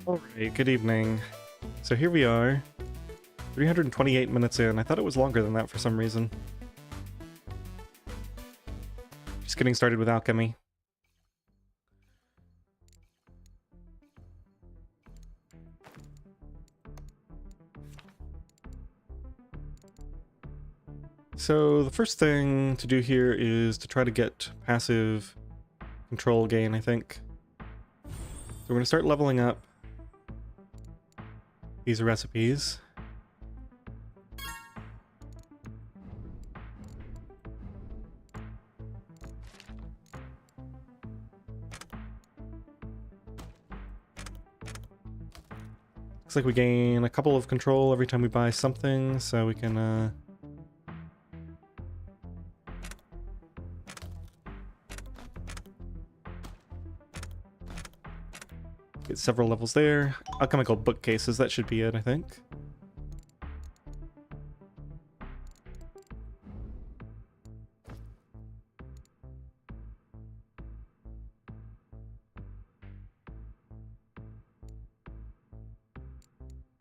Alright, good evening. So here we are, 328 minutes in. I thought it was longer than that for some reason. Just getting started with Alchemy. So the first thing to do here is to try to get passive control gain, I think. So we're going to start leveling up these recipes. Looks like we gain a couple of control every time we buy something, so we can get several levels there. Alchemical bookcases, that should be it, I think.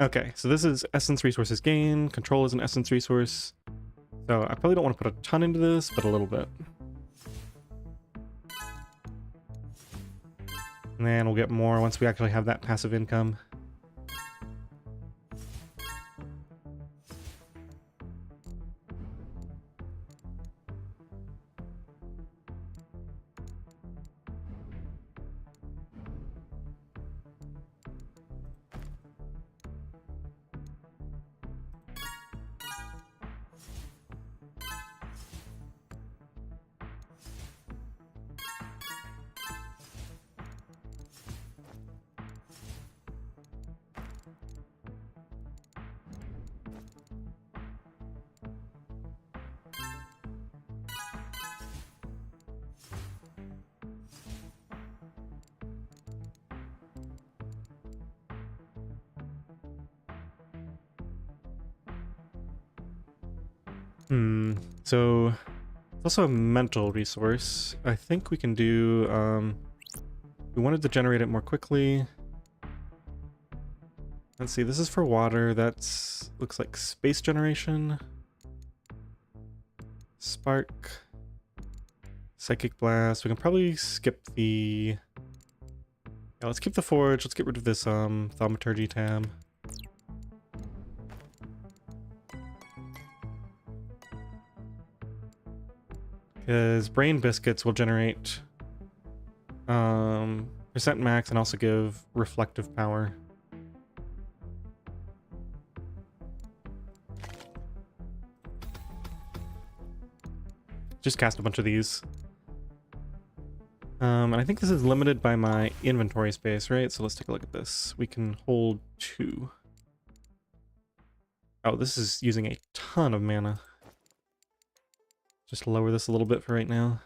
Okay, so this is essence resources gain. Control is an essence resource. So I probably don't want to put a ton into this, but a little bit. And then we'll get more once we actually have that passive income. So it's also a mental resource. I think we can do, we wanted to generate it more quickly. Let's see, this is for water. That's, looks like space generation. Spark. Psychic blast. We can probably skip the, yeah, let's keep the forge. Let's get rid of this, thaumaturgy tab. Because brain biscuits will generate percent max and also give reflective power. Just cast a bunch of these. And I think this is limited by my inventory space, right? So let's take a look at this. We can hold 2. Oh, this is using a ton of mana. Just lower this a little bit for right now.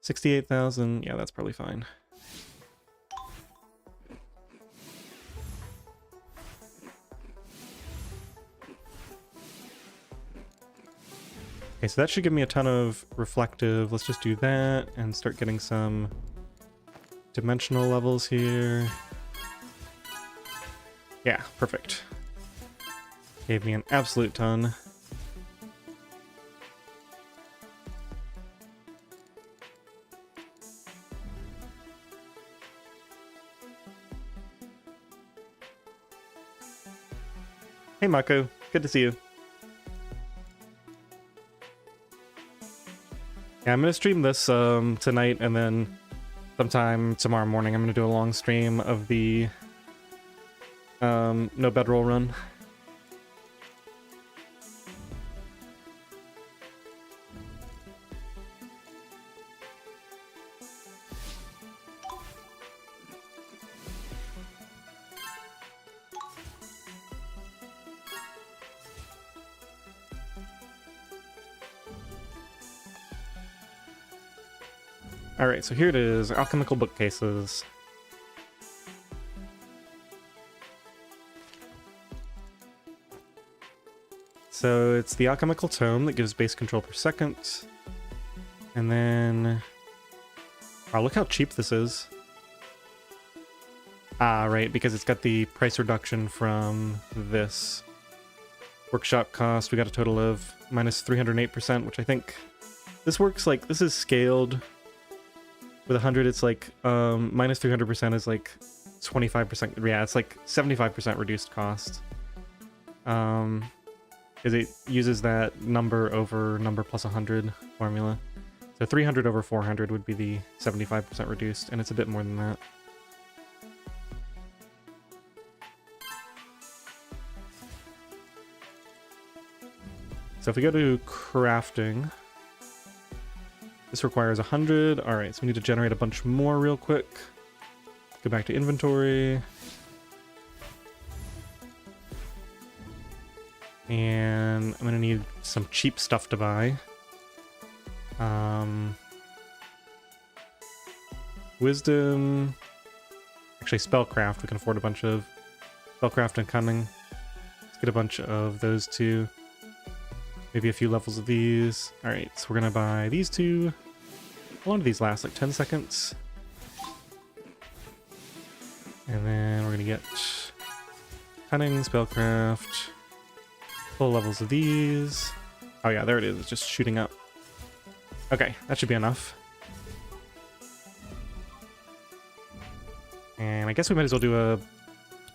68,000, yeah, that's probably fine. Okay, so that should give me a ton of reflective. Let's just do that and start getting some dimensional levels here. Yeah, perfect. Gave me an absolute ton. Hey Mako, good to see you. Yeah, I'm gonna stream this tonight, and then sometime tomorrow morning I'm gonna do a long stream of the no bedroll run. Alright, so here it is, alchemical bookcases. So it's the alchemical tome that gives base control per second. And then... oh, look how cheap this is. Ah, right, because it's got the price reduction from this. Workshop cost, we got a total of minus 308%, which I think this works like, this is scaled with 100, it's like, minus 300% is like 25%, yeah, it's like 75% reduced cost. Because it uses that number over number plus 100 formula. So 300 over 400 would be the 75% reduced, and it's a bit more than that. So if we go to crafting, this requires 100. All right, so we need to generate a bunch more real quick. Go back to inventory. And I'm gonna need some cheap stuff to buy. Wisdom. Actually, spellcraft. We can afford a bunch of spellcraft and cunning. Let's get a bunch of those two. Maybe a few levels of these. All right, so we're gonna buy these two. How long do these last? Like 10 seconds. And then we're gonna get cunning, spellcraft. Full levels of these. Oh yeah, there it is. It's just shooting up. Okay, that should be enough. And I guess we might as well do a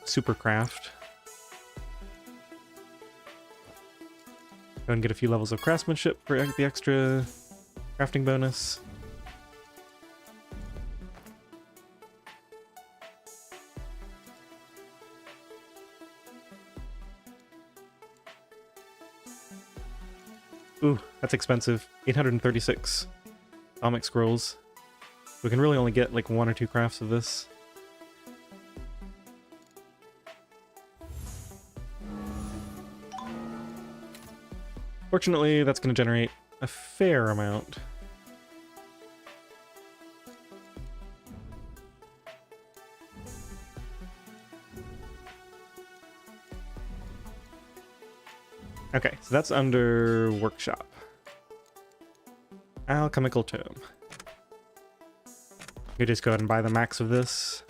super craft. Go and get a few levels of craftsmanship for the extra crafting bonus. Ooh, that's expensive. 836 Alchemic scrolls. We can really only get like 1 or 2 crafts of this. Fortunately, that's going to generate a fair amount. Okay, so that's under workshop. Alchemical tome. You just go ahead and buy the max of this.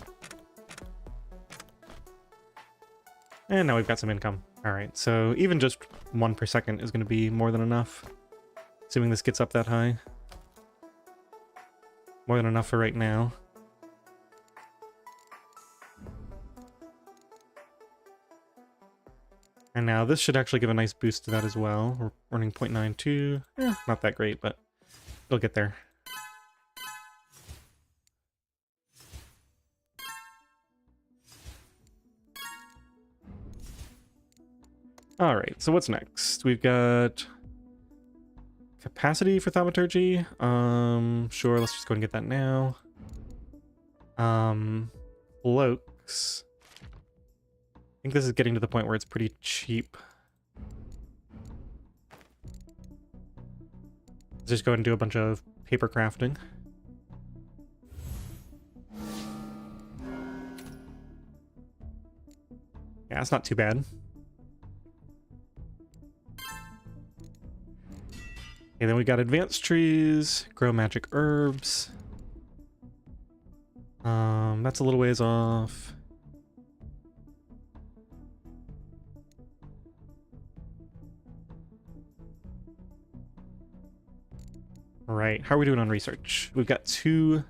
And now we've got some income. Alright, so even just 1 per second is going to be more than enough. Assuming this gets up that high. More than enough for right now. And now this should actually give a nice boost to that as well. We're running 0.92. Not that great, but it'll get there. Alright, so what's next? We've got capacity for thaumaturgy. Sure, let's just go and get that now. Cloaks. I think this is getting to the point where it's pretty cheap. Let's just go ahead and do a bunch of paper crafting. Yeah, it's not too bad. And then we got advanced trees, grow magic herbs. That's a little ways off. All right, how are we doing on research? We've got 2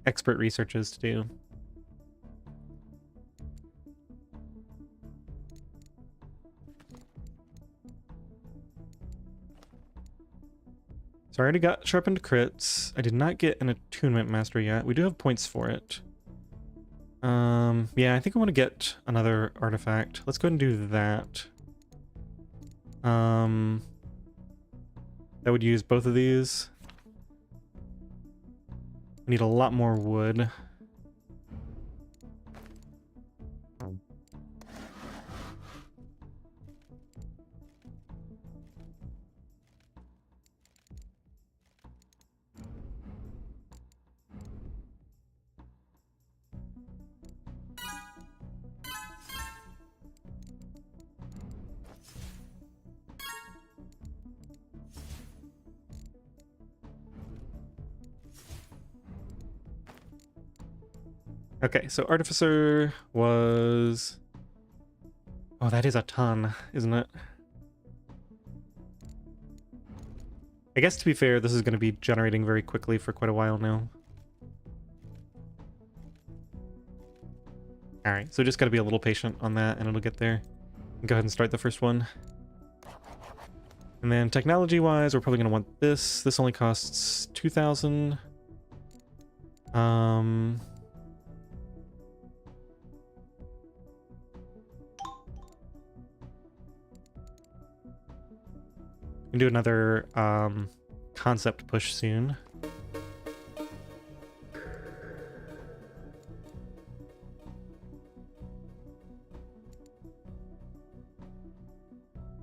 expert researches to do. So I already got sharpened crits. I did not get an attunement master yet. We do have points for it. Yeah, I think I want to get another artifact. Let's go ahead and do that. That would use both of these. We need a lot more wood. Okay, so Artificer was... Oh, that is a ton, isn't it? I guess to be fair, this is going to be generating very quickly for quite a while now. Alright, so just got to be a little patient on that and it'll get there. Go ahead and start the first one. And then technology-wise, we're probably going to want this. This only costs 2,000. Can do another concept push soon.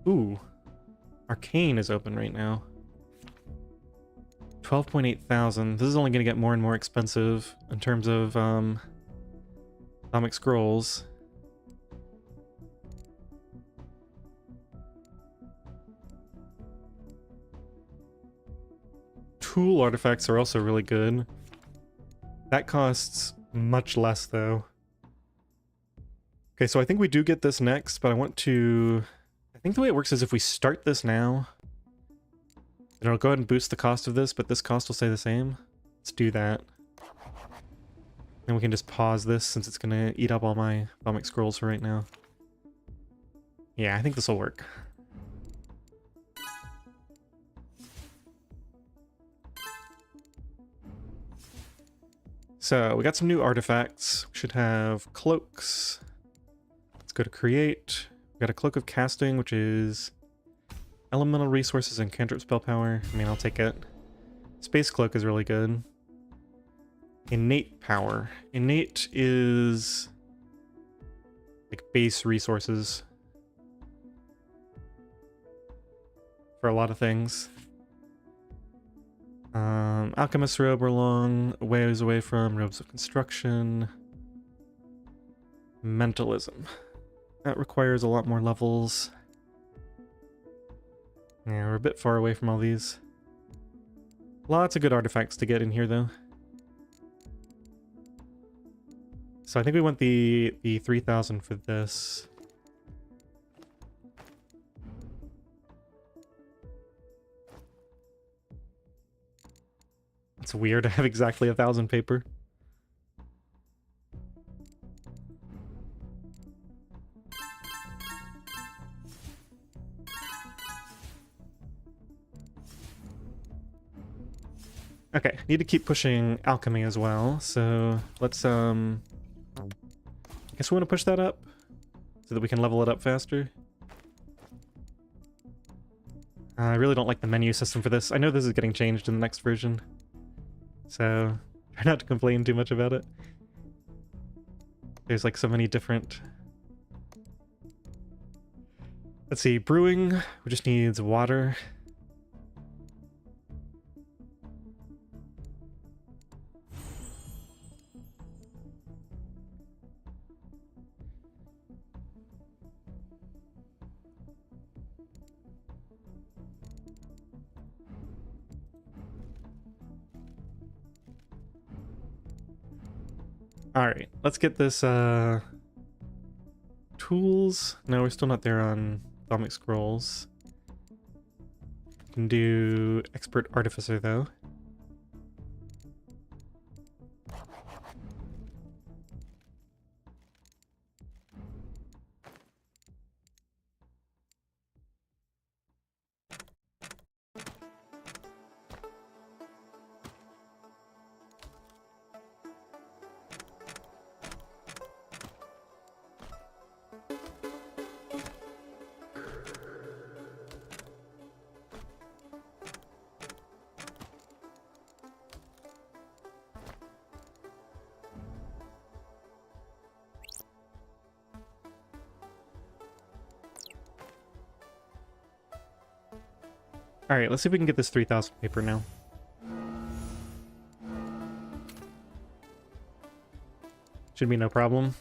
Ooh, Arcane is open right now. 12.8 thousand. This is only going to get more and more expensive in terms of Atomic Scrolls. Tool artifacts are also really good. That costs much less though. Okay, so I think we do get this next, but I think the way it works is if we start this now, then it'll go ahead and boost the cost of this, but this cost will stay the same. Let's do that. Then we can just pause this since it's going to eat up all my Atomic Scrolls for right now. Yeah, I think this will work. So, we got some new artifacts. We should have cloaks. Let's go to create. We got a Cloak of Casting, which is elemental resources and cantrip spell power. I mean, I'll take it. Space Cloak is really good. Innate power. Innate is like base resources for a lot of things. Alchemist robe we're long ways away from. Robes of construction. Mentalism. That requires a lot more levels. Yeah, we're a bit far away from all these. Lots of good artifacts to get in here though. So I think we want the 3,000 for this. It's weird to have exactly 1,000 paper. Okay, need to keep pushing Alchemy as well, so let's, I guess we want to push that up so that we can level it up faster. I really don't like the menu system for this. I know this is getting changed in the next version, so try not to complain too much about it. There's like so many different... Let's see, brewing, we just needs water. Alright, let's get this, tools. No, we're still not there on Atomic Scrolls. Can do Expert Artificer, though. Alright, let's see if we can get this 3,000 paper now. Should be no problem.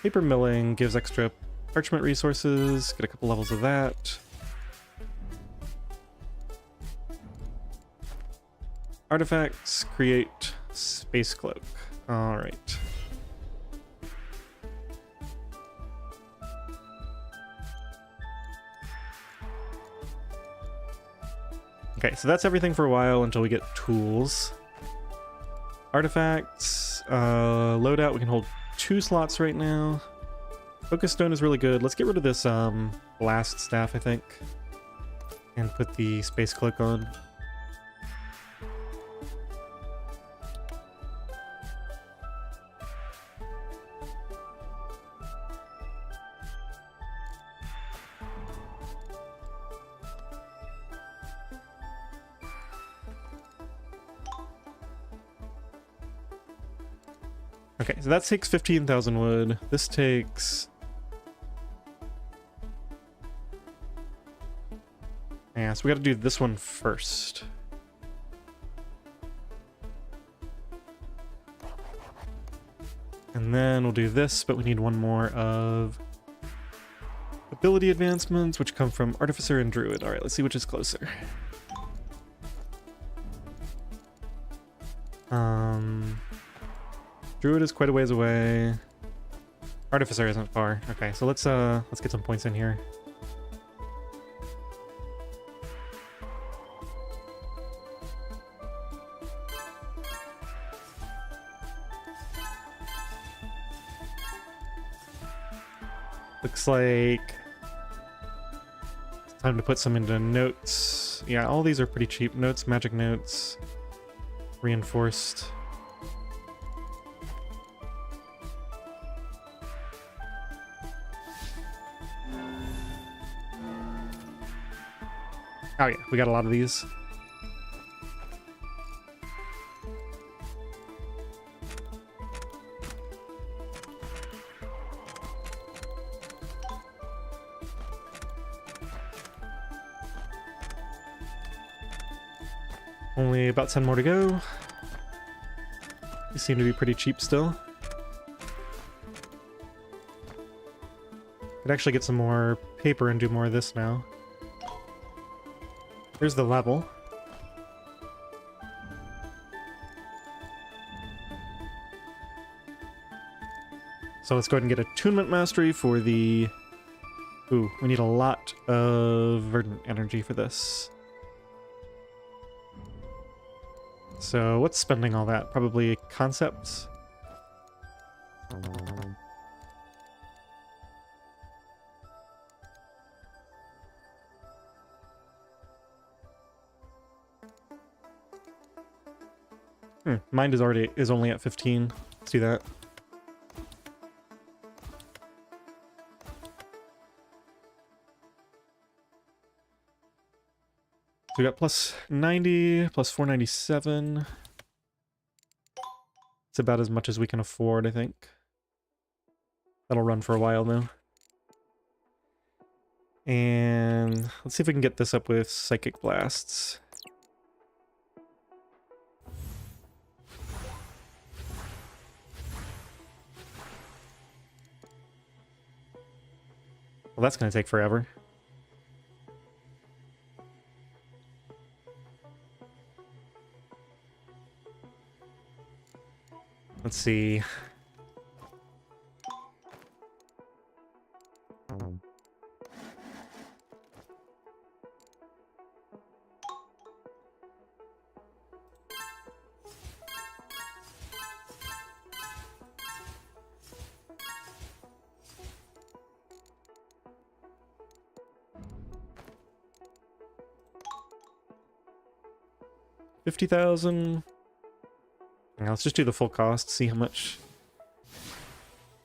Paper milling gives extra parchment resources, get a couple levels of that. Artifacts, create space cloak. All right. Okay, so that's everything for a while until we get tools. Artifacts, loadout, we can hold 2 slots right now. Focus stone is really good. Let's get rid of this blast staff, I think, and put the space cloak on. Okay, so that takes 15,000 wood. This takes... Yeah, so we gotta do this one first. And then we'll do this, but we need one more of ability advancements, which come from Artificer and Druid. Alright, let's see which is closer. Druid is quite a ways away. Artificer isn't far. Okay, so let's get some points in here. Looks like it's time to put some into notes. Yeah, all these are pretty cheap. Notes, magic notes, reinforced. Oh yeah, we got a lot of these. Only about 10 more to go. These seem to be pretty cheap still. Could actually get some more paper and do more of this now. Here's the level. So let's go ahead and get attunement mastery for the... Ooh, we need a lot of verdant energy for this. So what's spending all that? Probably concepts? Mind is only at 15. Let's do that. So we got plus 90, plus 497. It's about as much as we can afford, I think. That'll run for a while though. And let's see if we can get this up with Psychic Blasts. Well, that's going to take forever. Let's see. $50,000. Yeah, let's just do the full cost, see how much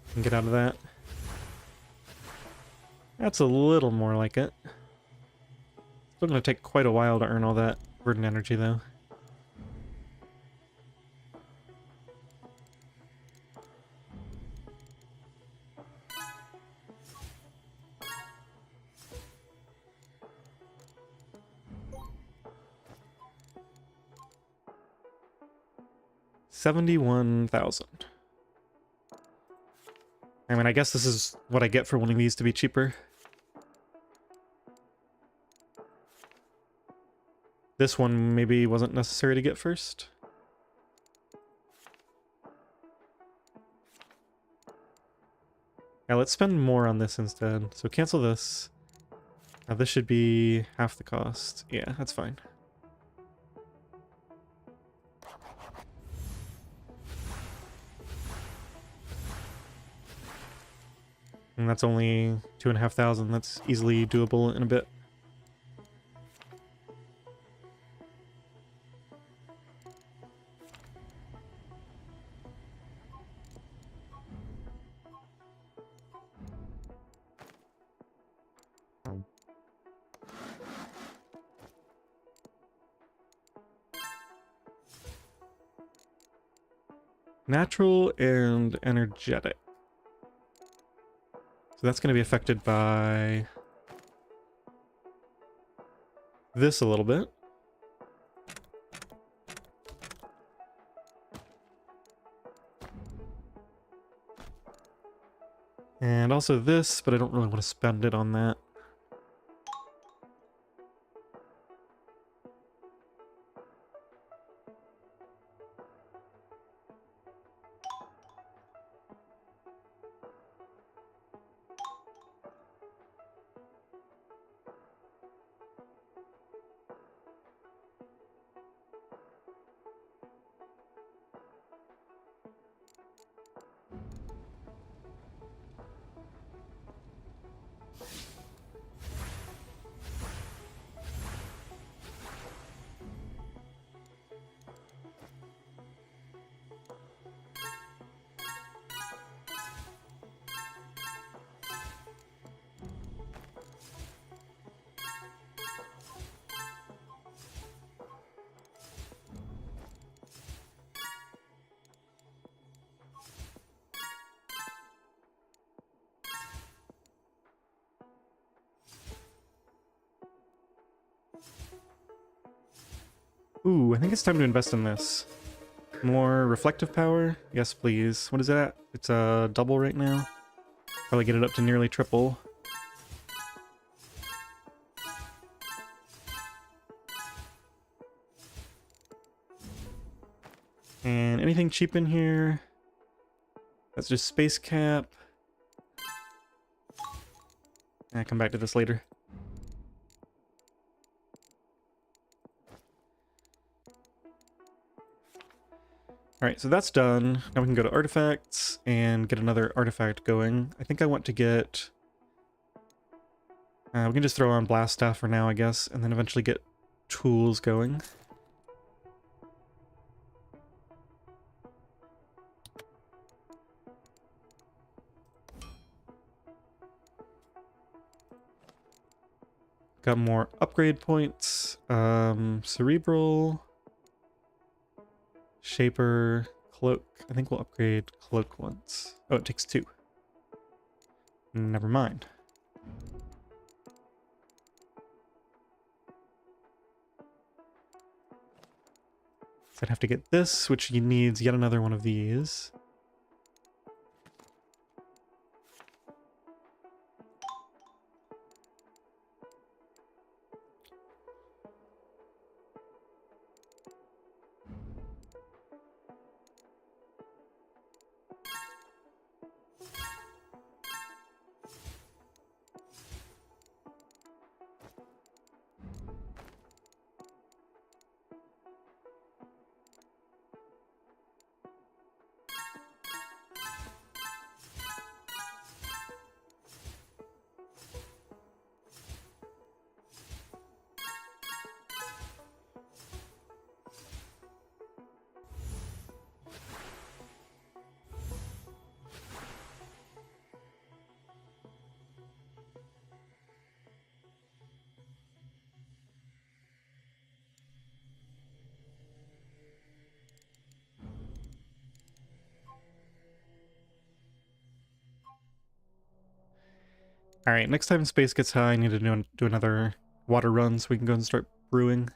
we can get out of that. That's a little more like it. Still gonna take quite a while to earn all that verdant energy though. $71,000. I mean, I guess this is what I get for wanting these to be cheaper. This one maybe wasn't necessary to get first. Yeah, let's spend more on this instead. So cancel this. Now this should be half the cost. Yeah, that's fine. And that's only 2,500. That's easily doable in a bit. Natural and energetic. So that's going to be affected by this a little bit. And also this, but I don't really want to spend it on that. Ooh, I think it's time to invest in this. More reflective power? Yes, please. What is that? It's a double right now. Probably get it up to nearly triple. And anything cheap in here? That's just space cap. I'll come back to this later. Alright, so that's done. Now we can go to artifacts and get another artifact going. I think I want to get... we can just throw on blast staff for now, I guess, and then eventually get tools going. Got more upgrade points. Cerebral... Shaper, Cloak. I think we'll upgrade Cloak once. Oh, it takes 2. Never mind. So I'd have to get this, which needs yet another one of these. Alright, next time space gets high, I need to do another water run so we can go and start brewing.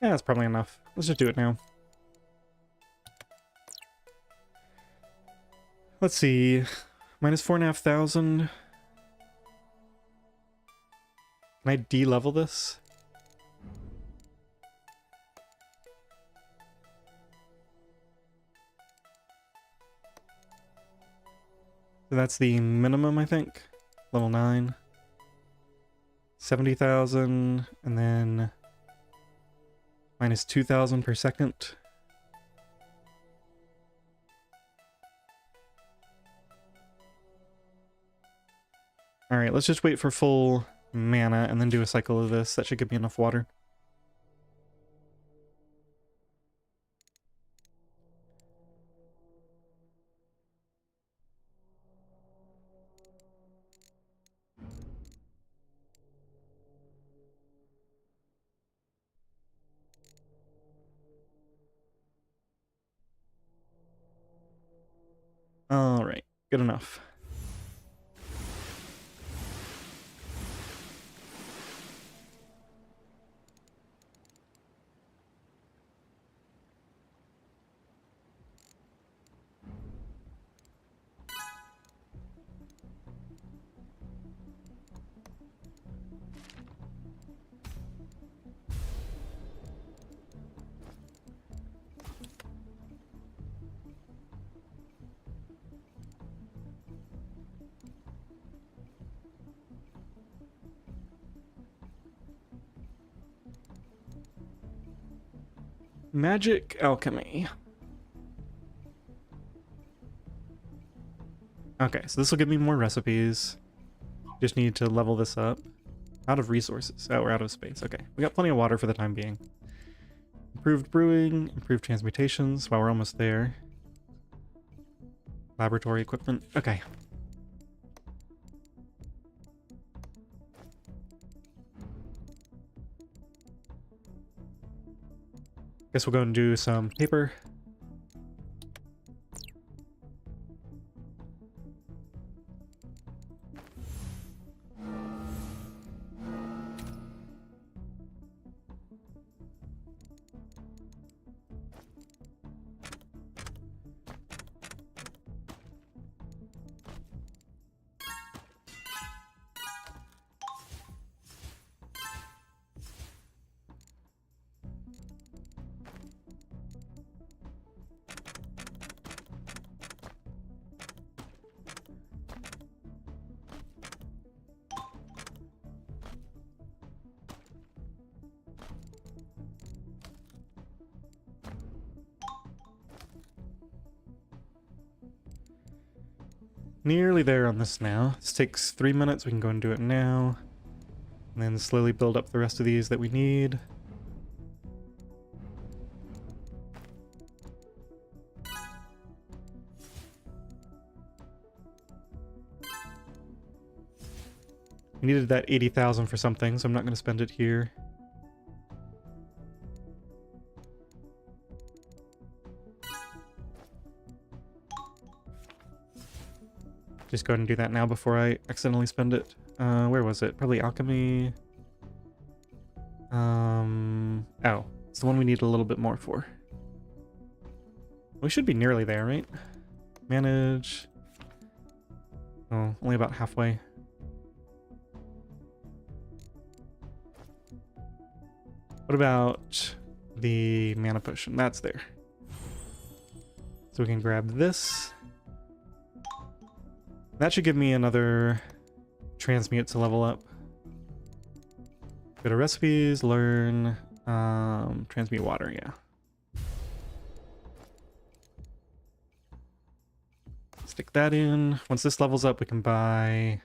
Yeah, that's probably enough. Let's just do it now. Let's see. Minus 4,500. Can I de-level this? So that's the minimum, I think. Level 9. 70,000, and then minus 2,000 per second. Alright, let's just wait for full mana and then do a cycle of this. That should give me enough water. Alright, good enough. Magic Alchemy. Okay, so this will give me more recipes. Just need to level this up. Out of resources. Oh, we're out of space. Okay, we got plenty of water for the time being. Improved brewing, improved transmutations. Wow, we're almost there. Laboratory equipment. Okay. Guess we'll go and do some paper. Nearly there on this now. This takes 3 minutes. We can go and do it now. And then slowly build up the rest of these that we need. We needed that 80,000 for something, so I'm not going to spend it here. Just go ahead and do that now before I accidentally spend it. Where was it? Probably Alchemy. Oh, it's the one we need a little bit more for. We should be nearly there, right? Manage. Oh, only about halfway. What about the mana potion? That's there. So we can grab this. That should give me another transmute to level up. Go to recipes, learn, transmute water, yeah. Stick that in. Once this levels up, we can buy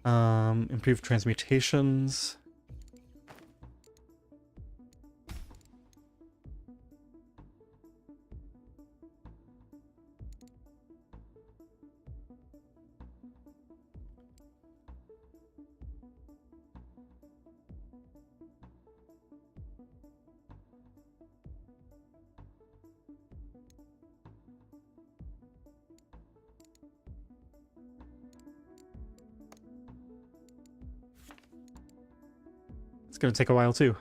improved transmutations. It's gonna take a while too.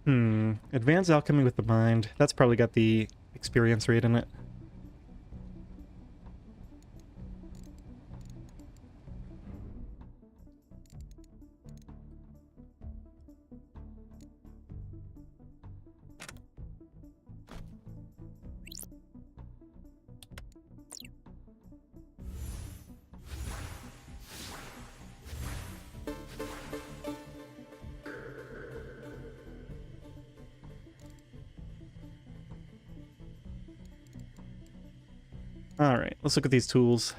Advanced Alchemy with the Mind. That's probably got the experience rate in it. Alright, let's look at these tools.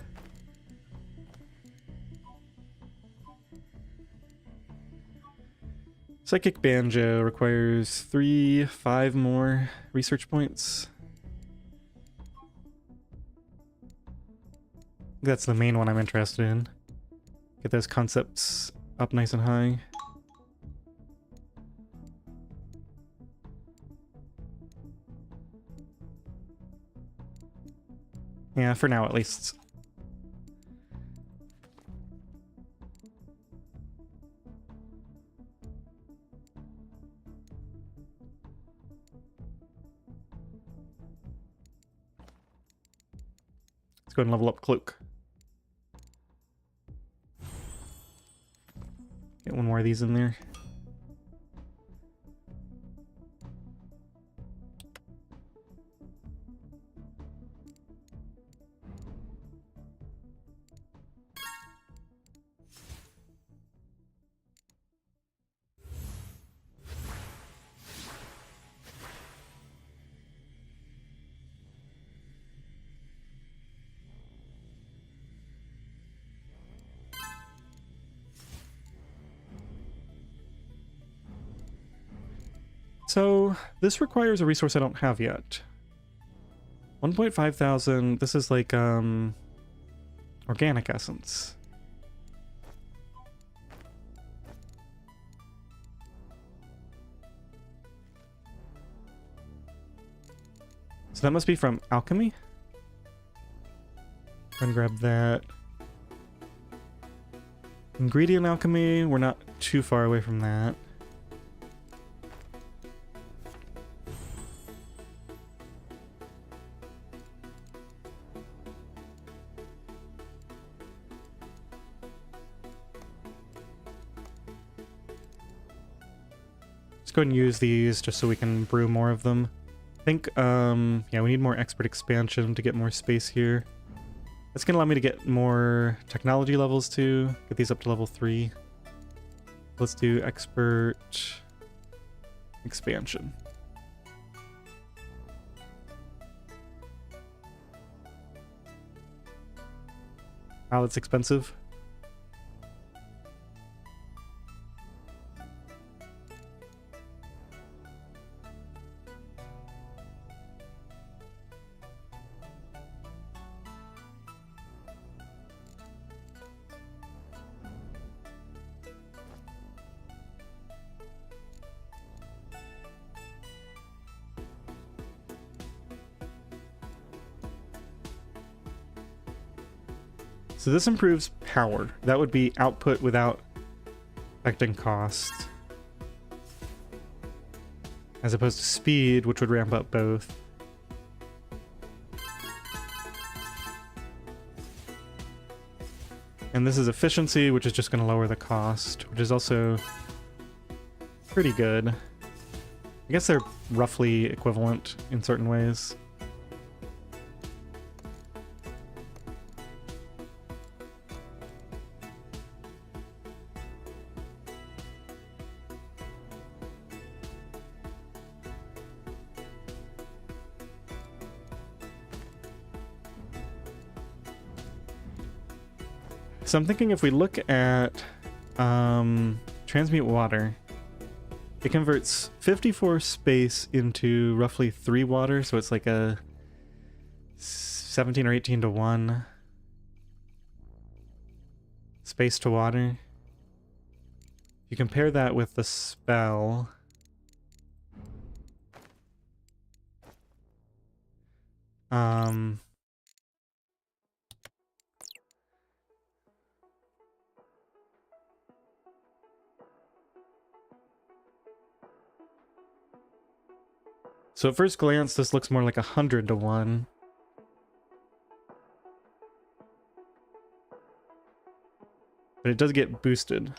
Psychic Banjo requires 5 more research points. That's the main one I'm interested in. Get those concepts up nice and high. Yeah, for now at least. Let's go ahead and level up Cloak. Get one more of these in there. So, this requires a resource I don't have yet. 1.5 thousand, this is like, organic essence. So that must be from Alchemy? Go and grab that. Ingredient Alchemy, we're not too far away from that. Go ahead and use these just so we can brew more of them. I think, yeah, we need more expert expansion to get more space here. That's gonna allow me to get more technology levels too. Get these up to level 3. Let's do expert expansion. Wow, that's expensive. So this improves power. That would be output without affecting cost. As opposed to speed, which would ramp up both. And this is efficiency, which is just going to lower the cost, which is also pretty good. I guess they're roughly equivalent in certain ways. So I'm thinking if we look at transmute water, it converts 54 space into roughly 3 water, so it's like a 17 or 18 to 1 space to water. You compare that with the spell. So at first glance, this looks more like 100 to 1. But it does get boosted.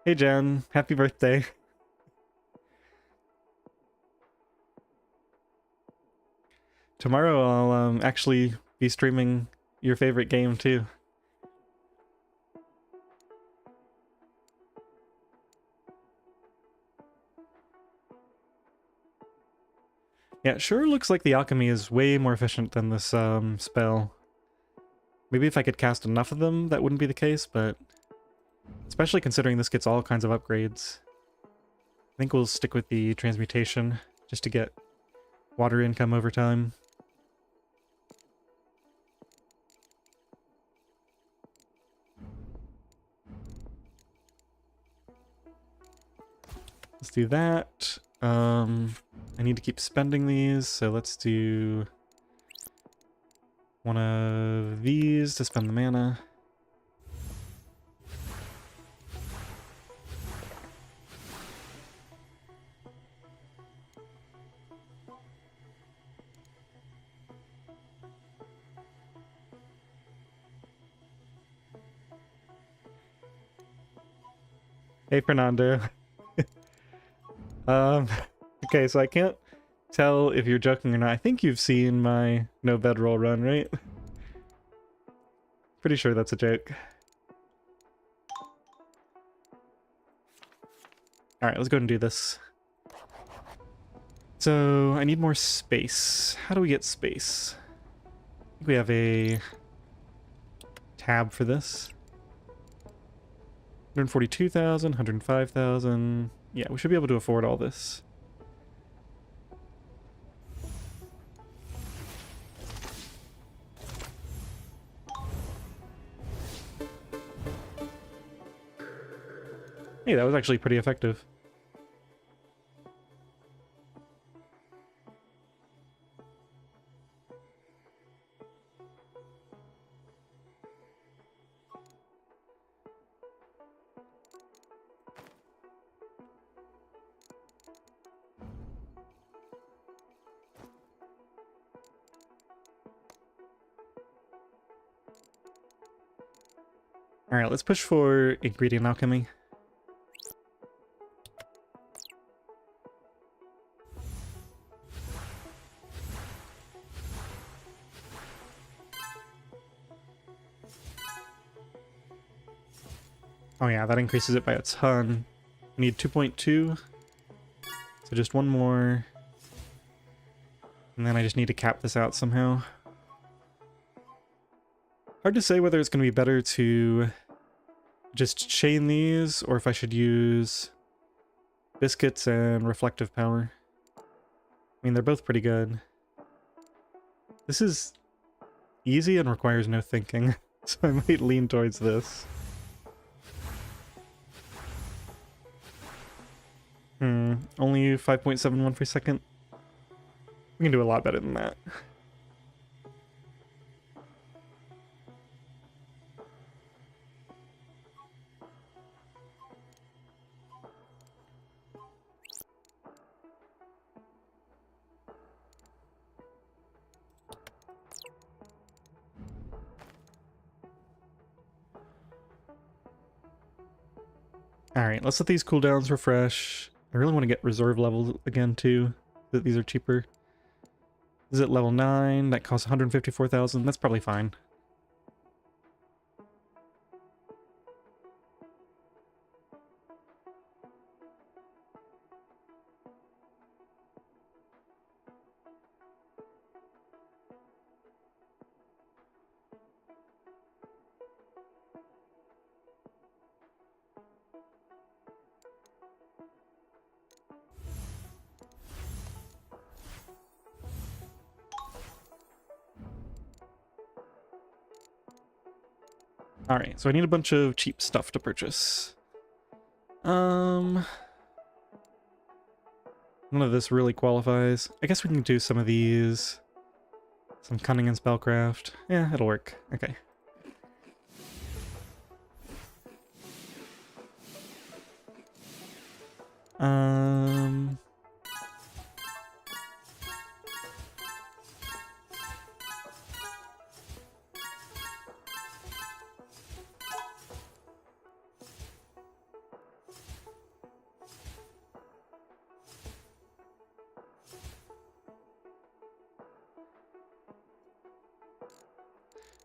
Hey Jen, happy birthday. Tomorrow I'll actually be streaming your favorite game too. Yeah, it sure looks like the Alchemy is way more efficient than this spell. Maybe if I could cast enough of them, that wouldn't be the case, but especially considering this gets all kinds of upgrades. I think we'll stick with the transmutation just to get water income over time. Let's do that. I need to keep spending these, so let's do one of these to spend the mana. Hey, Fernando. Okay, so I can't tell if you're joking or not. I think you've seen my no bedroll run, right? Pretty sure that's a joke. Alright, let's go ahead and do this. So, I need more space. How do we get space? I think we have a tab for this. 142,000, 105,000. Yeah, we should be able to afford all this. Hey, that was actually pretty effective. Alright, let's push for ingredient alchemy. Oh yeah, that increases it by a ton. I need 2.2. So just one more. And then I just need to cap this out somehow. Hard to say whether it's going to be better to just chain these, or if I should use biscuits and reflective power. I mean, they're both pretty good. This is easy and requires no thinking, so I might lean towards this. Only 5.71 per second. We can do a lot better than that. Alright, let's let these cooldowns refresh. I really want to get reserve levels again too, that these are cheaper. This is at level 9, that costs 154,000, that's probably fine. Alright, so I need a bunch of cheap stuff to purchase. None of this really qualifies. I guess we can do some of these. Some cunning and spellcraft. Yeah, it'll work. Okay.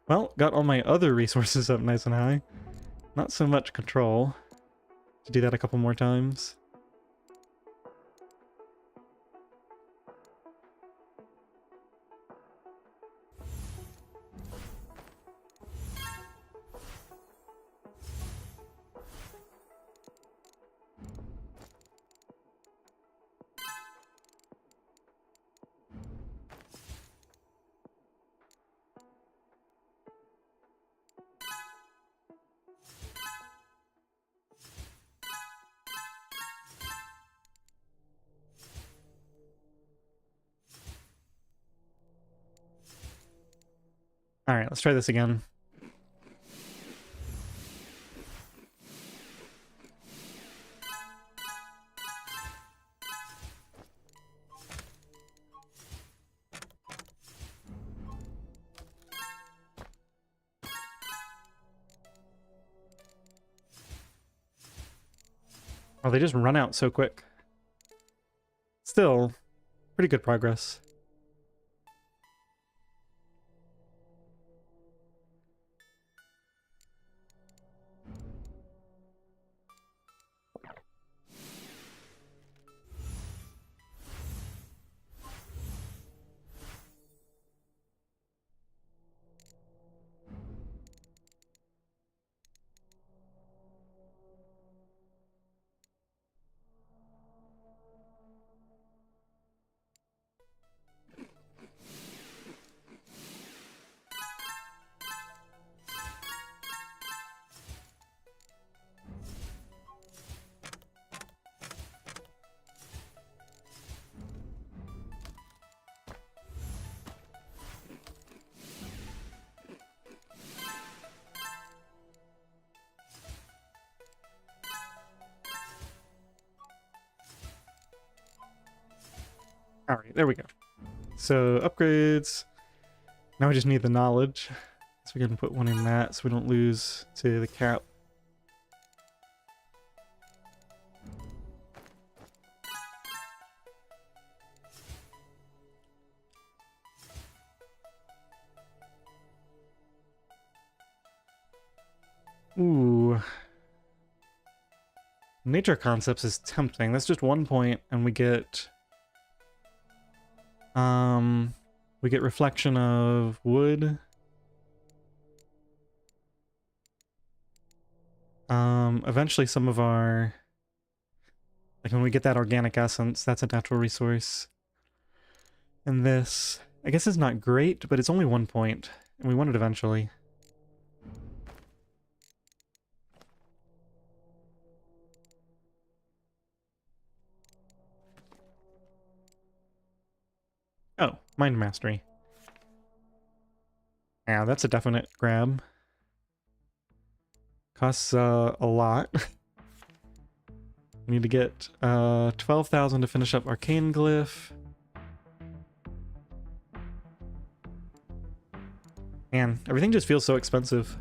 Well, got all my other resources up nice and high. Not so much control. To do that a couple more times. Alright, let's try this again. Oh, they just run out so quick. Still, pretty good progress. Alright, there we go. So, upgrades. Now we just need the knowledge. So we can put one in that so we don't lose to the cap. Ooh. Nature concepts is tempting. That's just 1 point, and we get reflection of wood. Eventually some of our, like when we get that organic essence, that's a natural resource. And this, I guess is not great, but it's only 1 point, and we want it eventually. Oh, Mind Mastery. Yeah, that's a definite grab. Costs a lot. We need to get 12,000 to finish up Arcane Glyph. Man, everything just feels so expensive.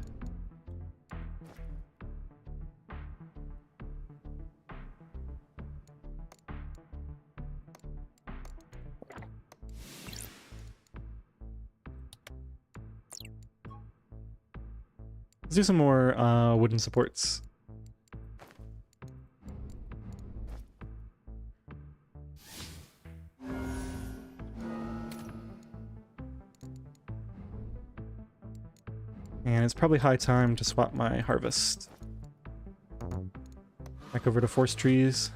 Let's do some more wooden supports. And it's probably high time to swap my harvest. Back over to forest trees.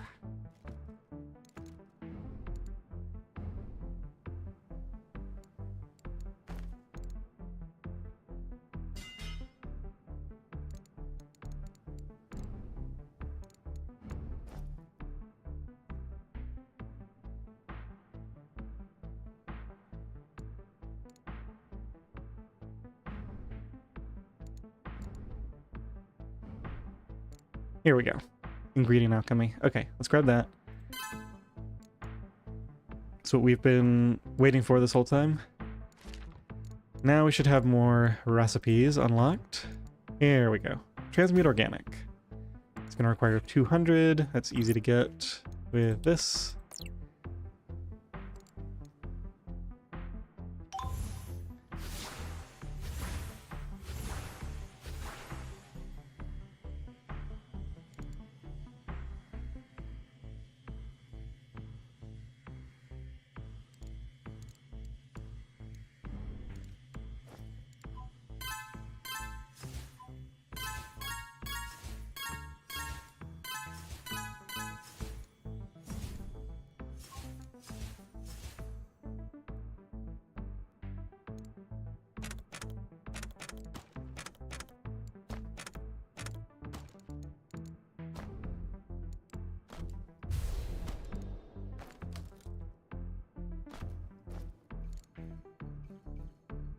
Here we go. Ingredient alchemy. Okay, let's grab that. That's what we've been waiting for this whole time. Now we should have more recipes unlocked. Here we go. Transmute organic. It's going to require 200. That's easy to get with this.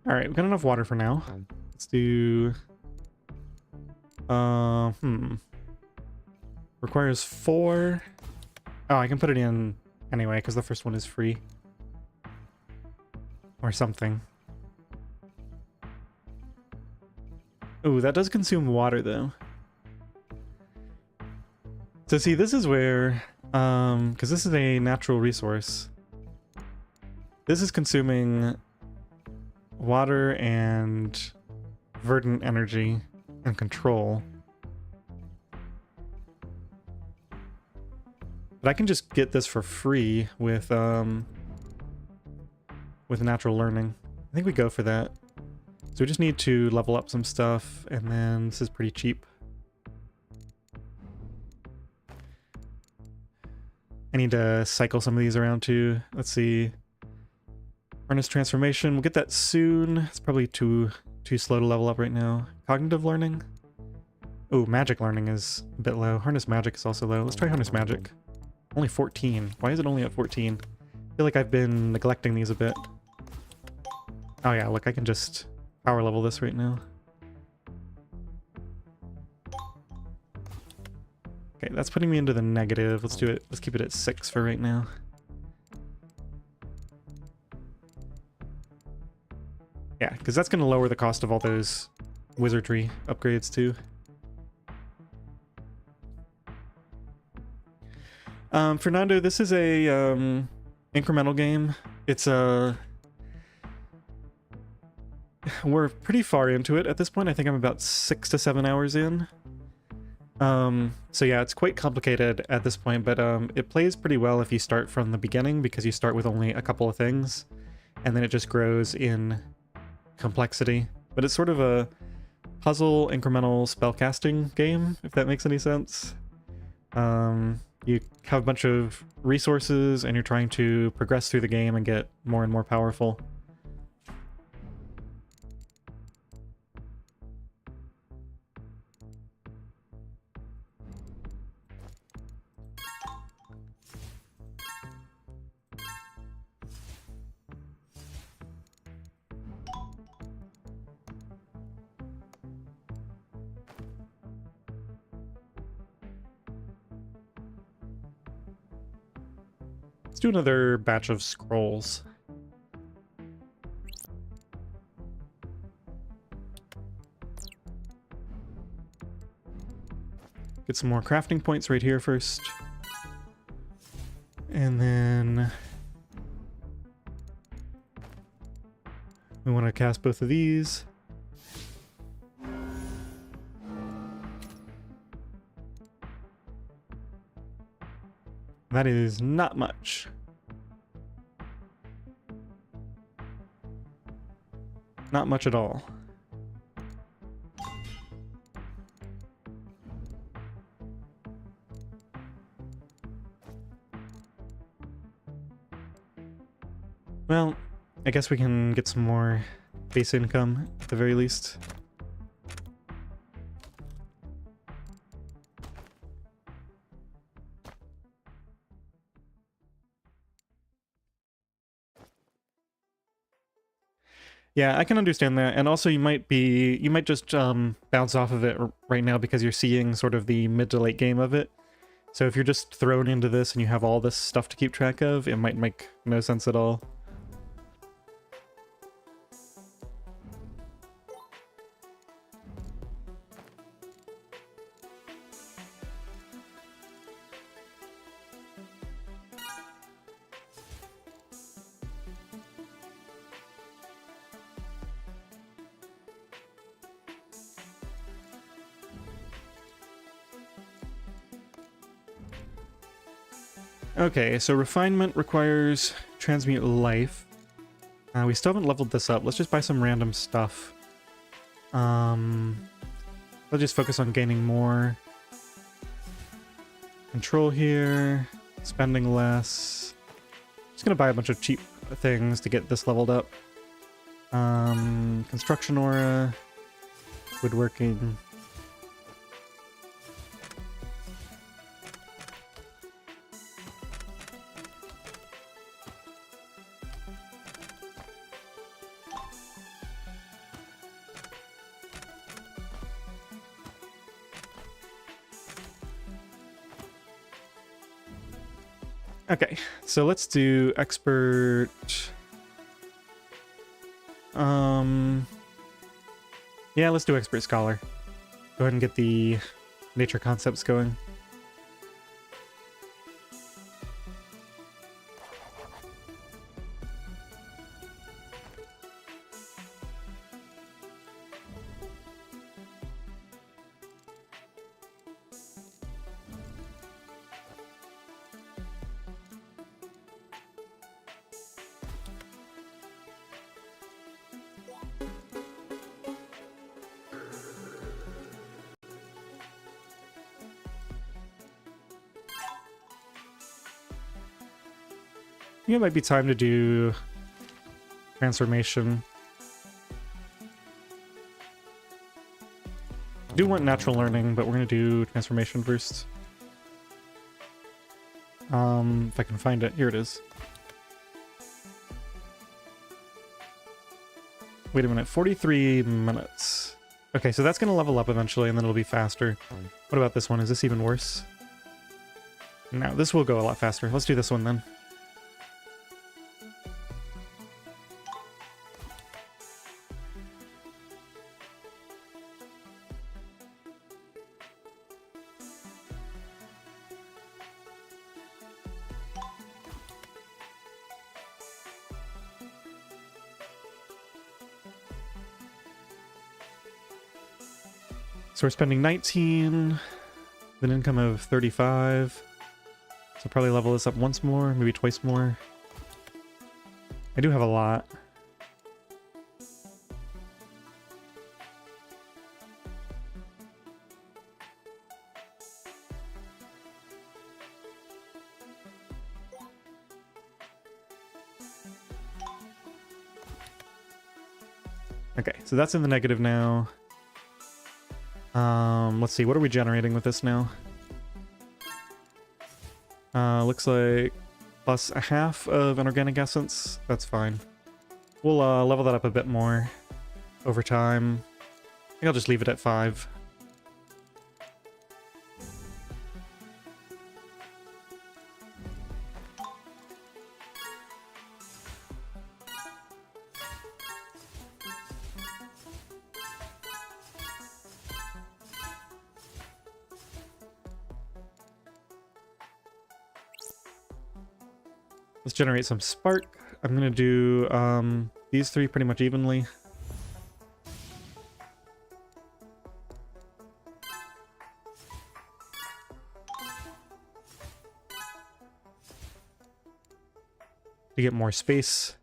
All right, we've got enough water for now. Let's do... Requires 4. Oh, I can put it in anyway, because the first one is free. Or something. Ooh, that does consume water, though. So see, this is where... because this is a natural resource. This is consuming water and verdant energy and control. But I can just get this for free with natural learning. I think we go for that. So we just need to level up some stuff, and then this is pretty cheap. I need to cycle some of these around too. Let's see. Furnace transformation, we'll get that soon. It's probably too slow to level up right now. Cognitive learning. Oh, magic learning is a bit low. Harness magic is also low. Let's try harness magic. Only 14. Why is it only at 14? I feel like I've been neglecting these a bit. Oh yeah, look, I can just power level this right now. Okay, that's putting me into the negative. Let's do it. Let's keep it at 6 for right now. Yeah, because that's going to lower the cost of all those wizardry upgrades too. Fernando, this is a incremental game. It's a... We're pretty far into it at this point. I think I'm about 6 to 7 hours in. So yeah, it's quite complicated at this point, but it plays pretty well if you start from the beginning, because you start with only a couple of things, and then it just grows in complexity. But it's sort of a puzzle incremental spellcasting game, if that makes any sense. You have a bunch of resources, and you're trying to progress through the game and get more and more powerful. Let's do another batch of scrolls. Get some more crafting points right here first. And then we want to cast both of these. That is not much. Not much at all. Well, I guess we can get some more base income at the very least. Yeah, I can understand that, and also you might just bounce off of it right now because you're seeing sort of the mid to late game of it. So if you're just thrown into this and you have all this stuff to keep track of, it might make no sense at all. Okay, so refinement requires transmute life. We still haven't leveled this up. Let's just buy some random stuff. Let's just focus on gaining more control here, spending less. Just gonna buy a bunch of cheap things to get this leveled up. Construction aura, woodworking. Okay, so let's do expert. Yeah, let's do expert scholar. Go ahead and get the nature concepts going. I think it might be time to do transformation. I do want natural learning, but we're going to do transformation first. If I can find it. Here it is. Wait a minute, 43 minutes. Okay, so that's going to level up eventually, and then it'll be faster. What about this one? Is this even worse? No, this will go a lot faster. Let's do this one then. So we're spending 19, with an income of 35. So probably level this up once more, maybe twice more. I do have a lot. Okay, so that's in the negative now. Let's see, what are we generating with this now? Looks like plus a half of an organic essence. That's fine. We'll level that up a bit more over time. I think I'll just leave it at 5. Let's generate some spark. I'm gonna do these 3 pretty much evenly. To get more space.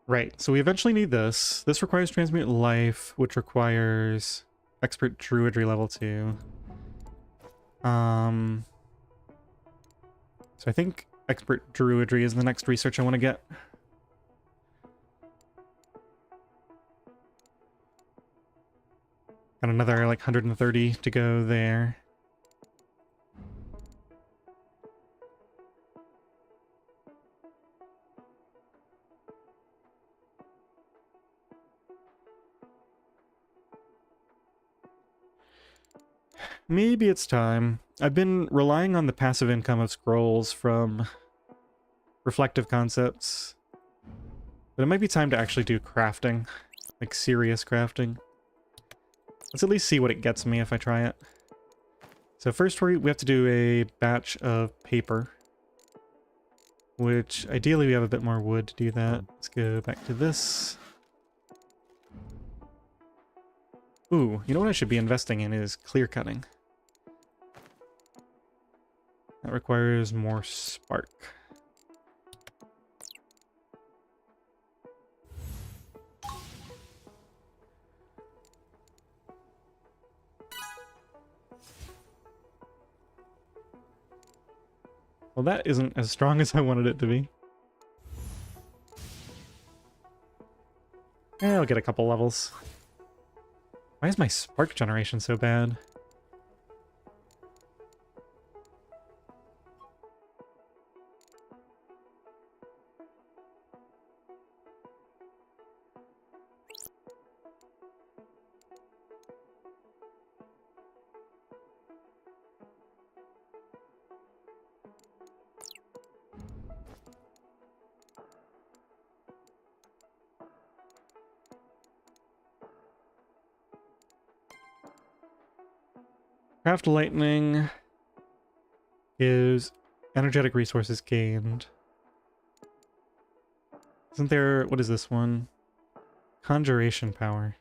Right, so we eventually need this. This requires Transmute Life, which requires Expert Druidry level 2. So I think Expert Druidry is the next research I want to get. Got another like 130 to go there. Maybe it's time. I've been relying on the passive income of scrolls from reflective concepts. But it might be time to actually do crafting. Like serious crafting. Let's at least see what it gets me if I try it. So first we have to do a batch of paper, which ideally we have a bit more wood to do that. Let's go back to this. Ooh, you know what I should be investing in is clear cutting. That requires more spark. Well, that isn't as strong as I wanted it to be. I'll get a couple levels. Why is my spark generation so bad? Craft lightning is energetic resources gained. Isn't there, what is this one? Conjuration power.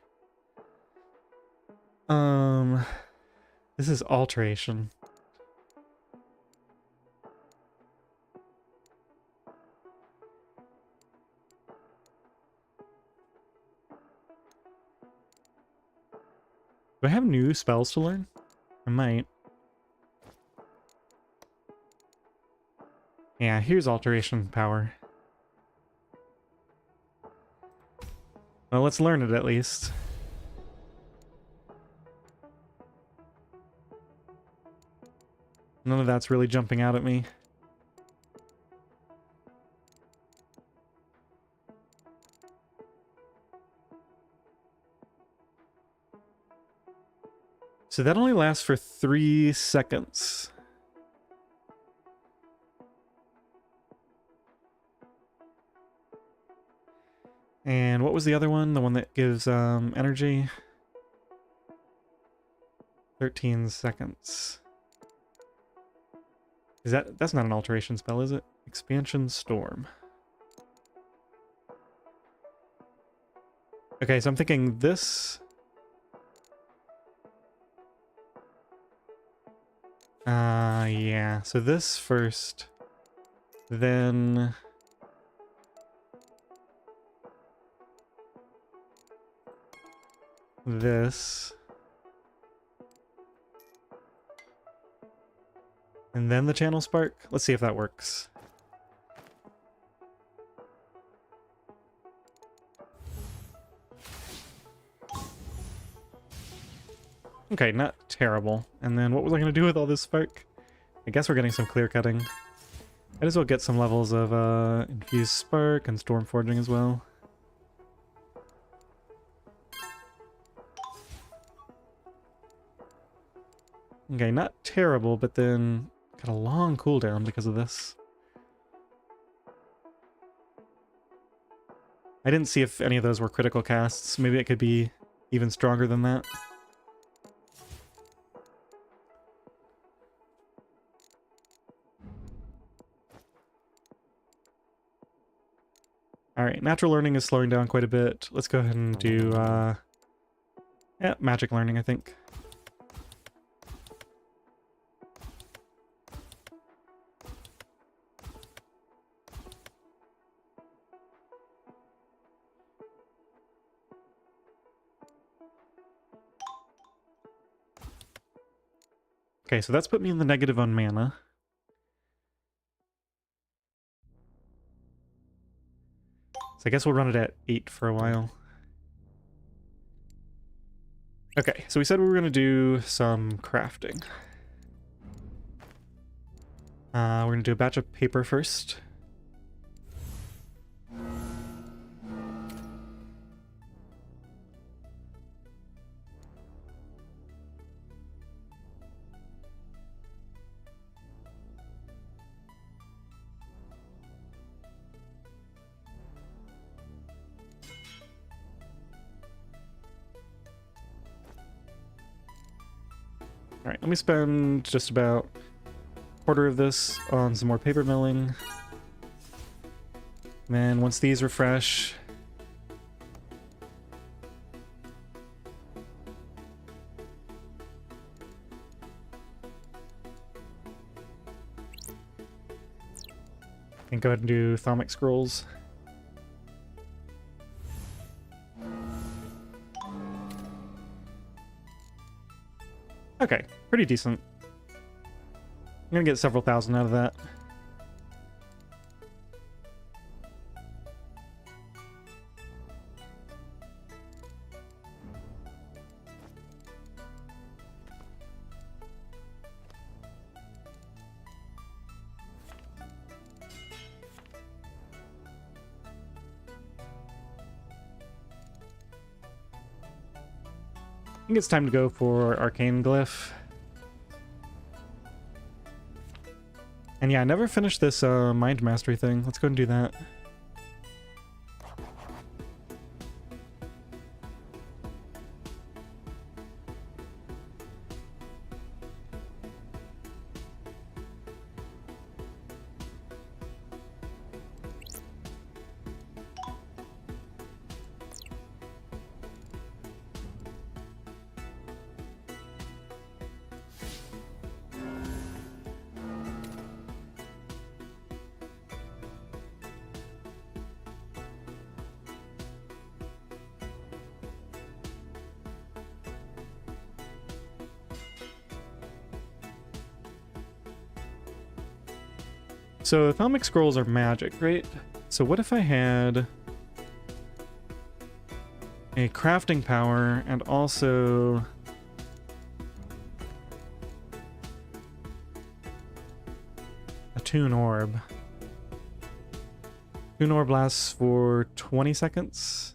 This is alteration. Do I have new spells to learn? I might. Yeah, here's alteration power. Well, let's learn it at least. None of that's really jumping out at me. So that only lasts for 3 seconds. And what was the other one? The one that gives energy? 13 seconds. Is that's not an alteration spell, is it? Expansion Storm. Okay, so I'm thinking this. Yeah. So this first, then this, and then the channel spark. Let's see if that works. Okay, not terrible. And then what was I going to do with all this spark? I guess we're getting some clear cutting. Might as well get some levels of infused spark and storm forging as well. Okay, not terrible, but then got a long cooldown because of this. I didn't see if any of those were critical casts. Maybe it could be even stronger than that. Alright, natural learning is slowing down quite a bit. Let's go ahead and do, yeah, magic learning, I think. Okay, so that's put me in the negative on mana. So I guess we'll run it at 8 for a while. Okay, so we said we were going to do some crafting. We're going to do a batch of paper first. All right, let me spend just about a quarter of this on some more paper milling. And then once these refresh, and go ahead and do Thalmic Scrolls. Okay, pretty decent. I'm gonna get several thousand out of that. I think it's time to go for Arcane Glyph. And yeah, I never finished this Mind Mastery thing. Let's go and do that. So Thalmic Scrolls are magic, right? So what if I had a crafting power and also a Toon Orb? Toon Orb lasts for 20 seconds.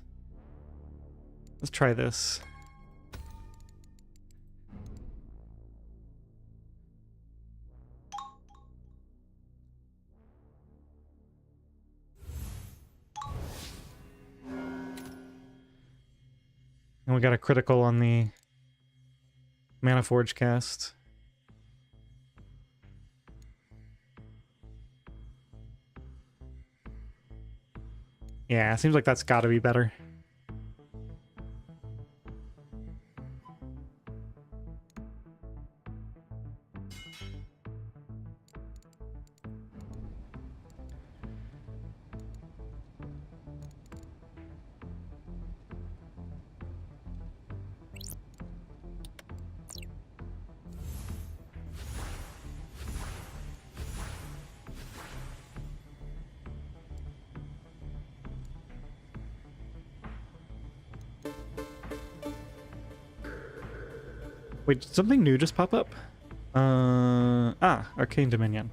Let's try this. And we got a critical on the Mana Forge cast. Yeah, seems like that's gotta be better. Wait, did something new just pop up? Arcane Dominion.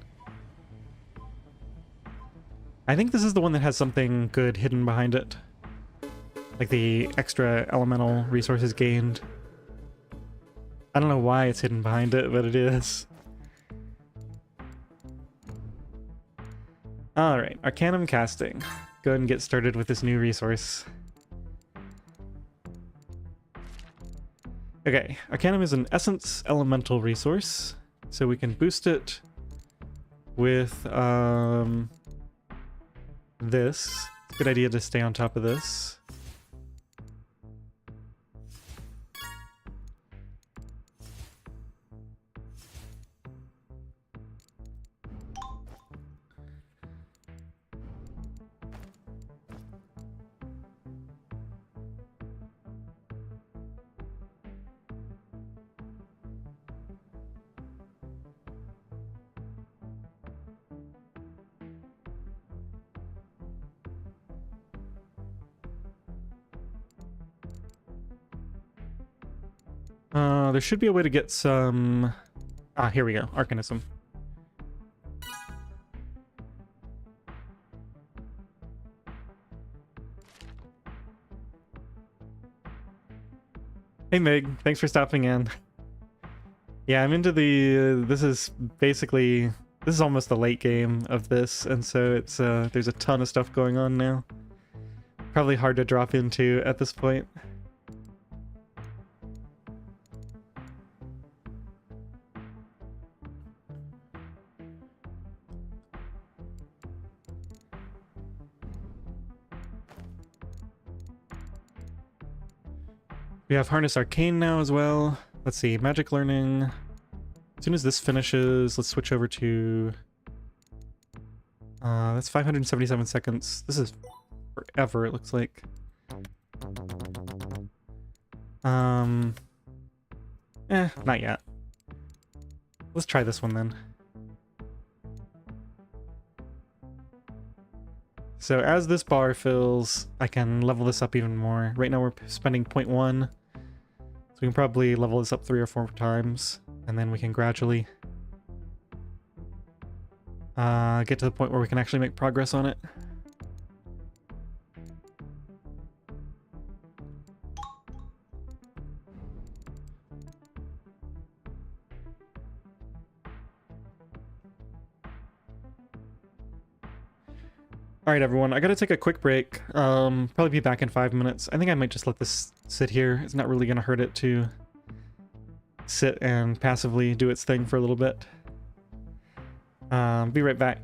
I think this is the one that has something good hidden behind it. Like the extra elemental resources gained. I don't know why it's hidden behind it, but it is. Alright, Arcanum casting. Go ahead and get started with this new resource. Okay, Arcanum is an Essence Elemental resource, so we can boost it with this. It's a good idea to stay on top of this. There should be a way to get some... Ah, here we go. Arcanism. Hey Meg, thanks for stopping in. Yeah, I'm into the... this is basically... This is almost the late game of this, and so it's there's a ton of stuff going on now. Probably hard to drop into at this point. We have Harness Arcane now as well. Let's see, Magic Learning. As soon as this finishes, let's switch over to... that's 577 seconds. This is forever, it looks like. Not yet. Let's try this one then. So as this bar fills, I can level this up even more. Right now we're spending 0.1, so we can probably level this up 3 or 4 times, and then we can gradually get to the point where we can actually make progress on it. Alright everyone, I gotta take a quick break. Probably be back in 5 minutes. I think I might just let this sit here. It's not really gonna hurt it to sit and passively do its thing for a little bit. Be right back.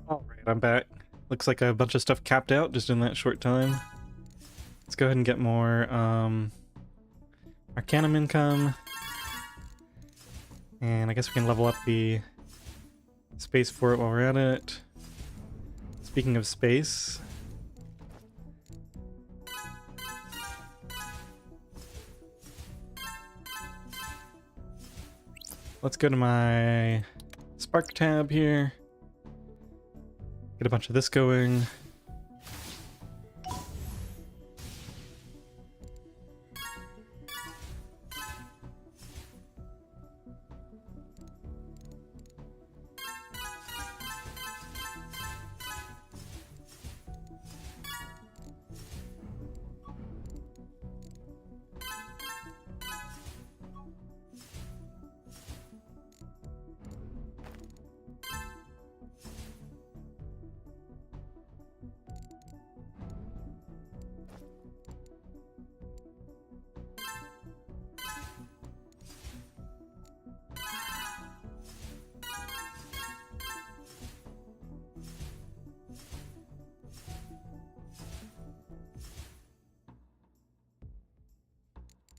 Alright, I'm back. Looks like a bunch of stuff capped out just in that short time. Let's go ahead and get more Arcanum income. And I guess we can level up the space for it while we're at it. Speaking of space, let's go to my Spark tab here. Get a bunch of this going.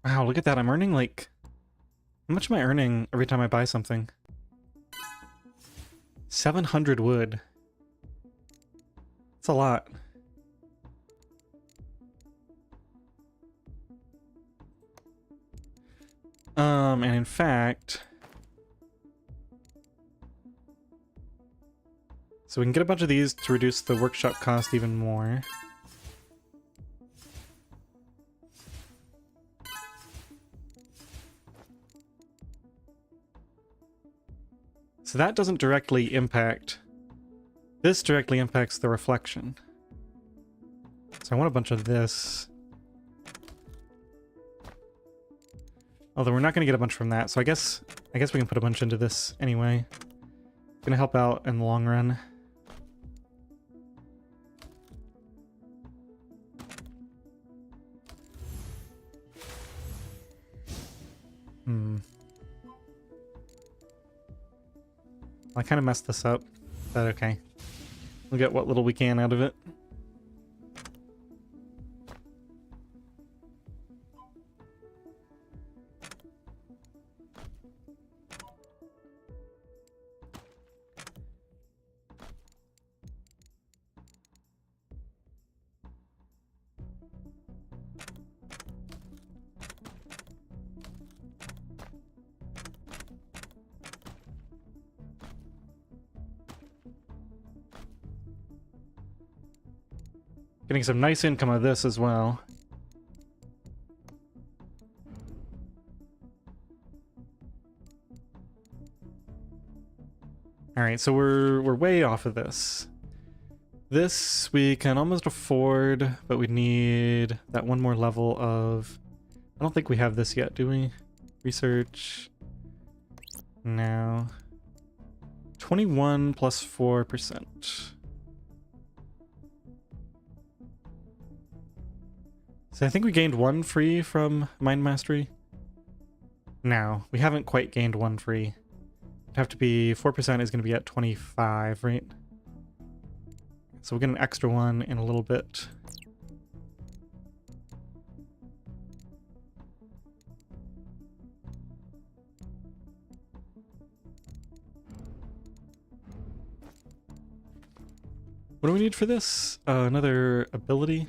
Wow, look at that. I'm earning like... How much am I earning every time I buy something? 700 wood. That's a lot. And in fact... So we can get a bunch of these to reduce the workshop cost even more. So that doesn't directly impact... This directly impacts the reflection. So I want a bunch of this. Although we're not going to get a bunch from that, so I guess we can put a bunch into this anyway. It's going to help out in the long run. I kind of messed this up, but okay. We'll get what little we can out of it. Getting some nice income of this as well. Alright, so we're way off of this. This we can almost afford, but we need that one more level of... I don't think we have this yet, do we? Research. No. 21 plus 4%. So I think we gained one free from Mind Mastery. No, we haven't quite gained one free. It'd have to be 4% is going to be at 25, right? So we'll get an extra one in a little bit. What do we need for this? Another ability.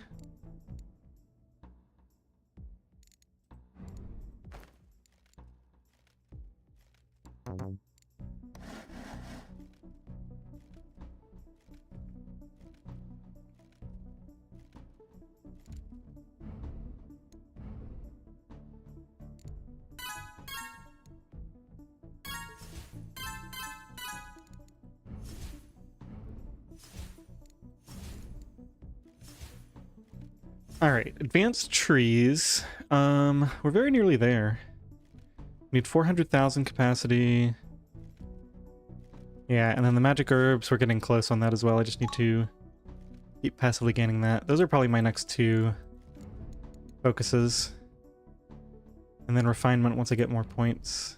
Alright, advanced trees. We're very nearly there. We need 400,000 capacity. Yeah, and then the magic herbs, we're getting close on that as well. I just need to keep passively gaining that. Those are probably my next two focuses. And then refinement once I get more points.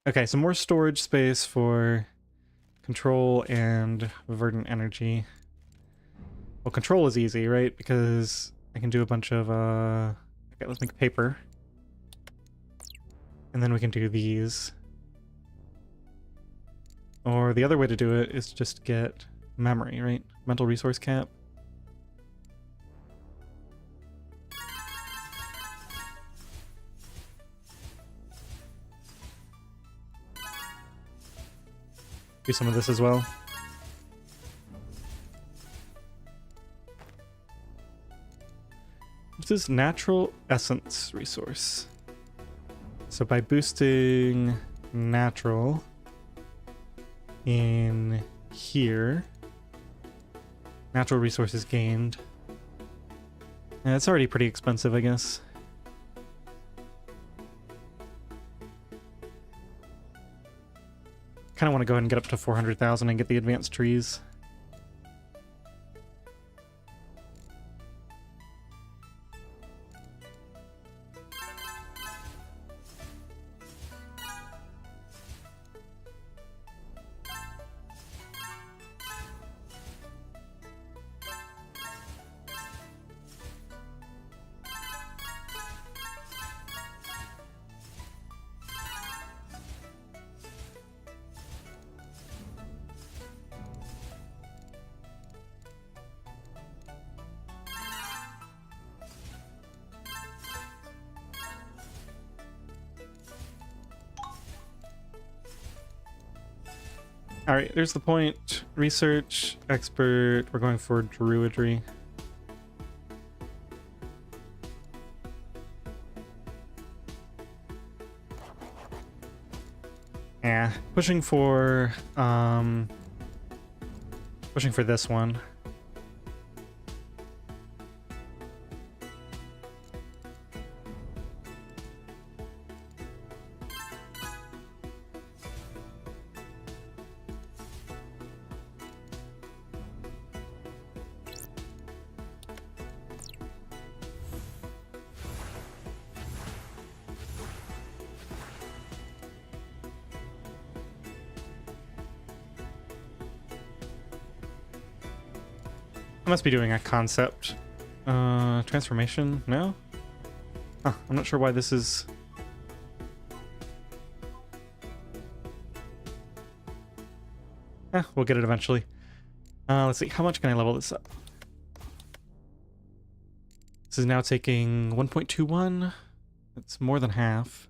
Okay, some more storage space for control and verdant energy. Well, control is easy, right? Because I can do a bunch of, okay, let's make paper. And then we can do these. Or the other way to do it is just get memory, right? Mental resource cap. Do some of this as well. This is natural essence resource. So by boosting natural in here, natural resources gained. Yeah, it's already pretty expensive, I guess. Kind of want to go ahead and get up to 400,000 and get the advanced trees. Alright, there's the point. Research, expert, we're going for druidry. Yeah, pushing for this one. I must be doing a concept. Transformation? No? Huh, I'm not sure why this is... we'll get it eventually. Let's see, how much can I level this up? This is now taking 1.21. It's more than half.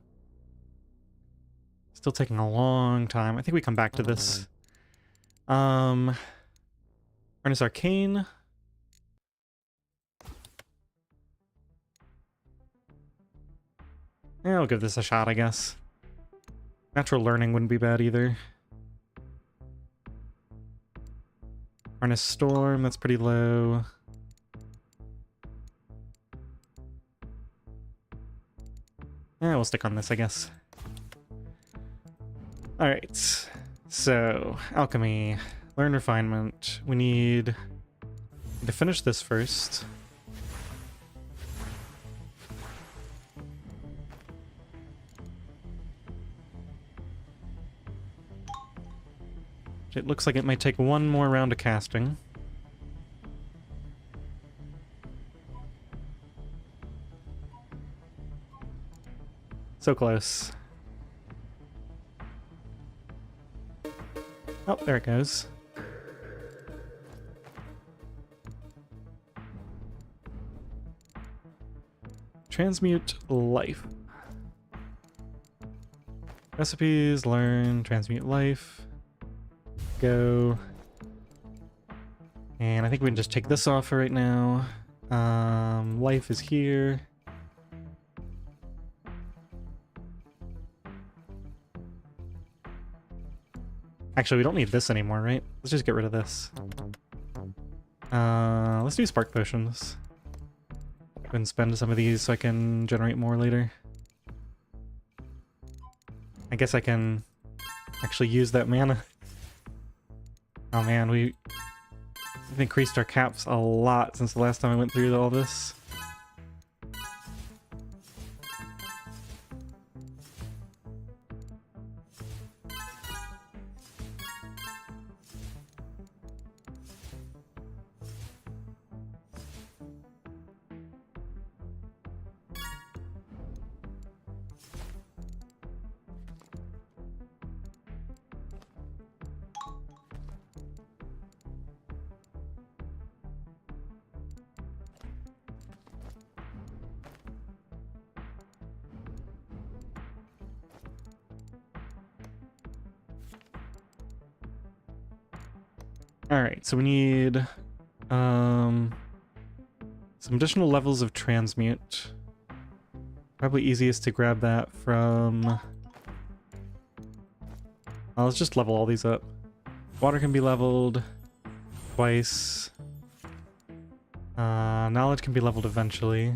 Still taking a long time. I think we come back to this. Furnace Arcane. Yeah, I'll give this a shot, I guess. Natural learning wouldn't be bad either. Harness Storm, that's pretty low. Yeah, we'll stick on this, I guess. Alright, so, Alchemy, Learn Refinement. We need to finish this first. It looks like it might take one more round of casting. So close. Oh, there it goes. Transmute life. Recipes, learn, transmute life. Go. And I think we can just take this off for right now. Life is here. Actually, we don't need this anymore, right? Let's just get rid of this. Let's do spark potions. Go ahead and spend some of these so I can generate more later. I guess I can actually use that mana. Oh man, we've increased our caps a lot since the last time I went through all this. Alright, so we need some additional levels of transmute. Probably easiest to grab that from... let's just level all these up. Water can be leveled twice. Knowledge can be leveled eventually.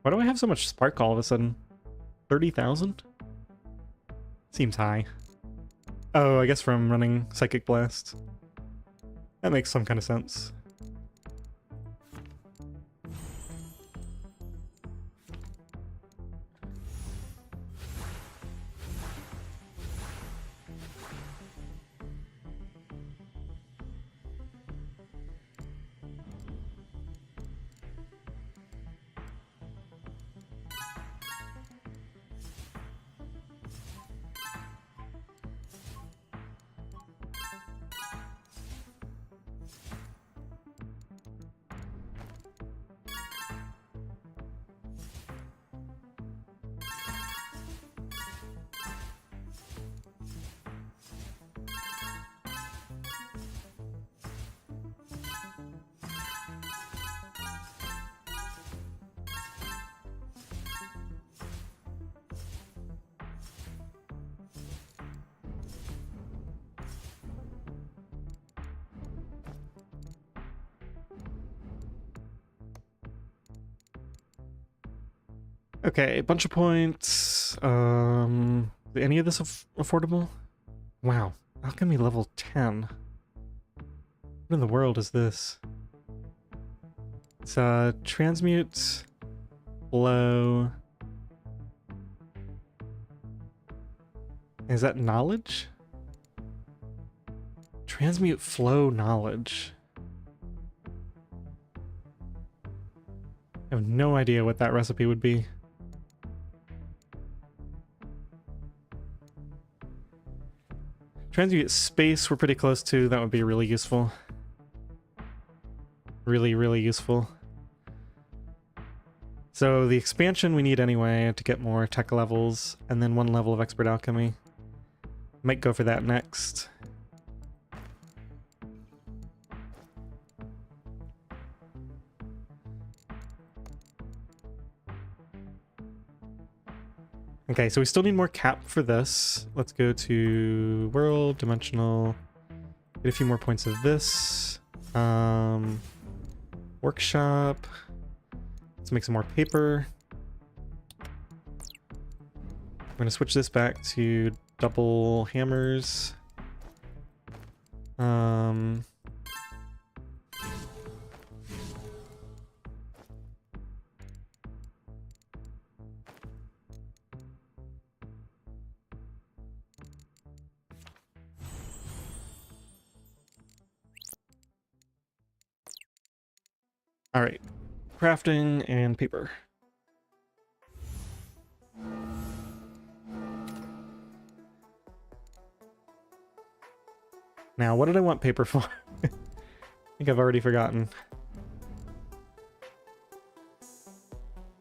Why do I have so much spark all of a sudden? 30,000? Seems high. Oh, I guess from running Psychic Blast. That makes some kind of sense. Okay, a bunch of points. Any of this affordable? Wow, Alchemy level 10. What in the world is this? It's transmute, flow. Is that knowledge? Transmute, flow, knowledge. I have no idea what that recipe would be. Transmute space we're pretty close to. That would be really useful. Really, really useful. So the expansion we need anyway to get more tech levels, and then 1 level of expert alchemy. Might go for that next. Okay, so we still need more cap for this. Let's go to world, dimensional, get a few more points of this. Workshop. Let's make some more paper. I'm gonna switch this back to double hammers. All right, crafting and paper. Now, what did I want paper for? I think I've already forgotten.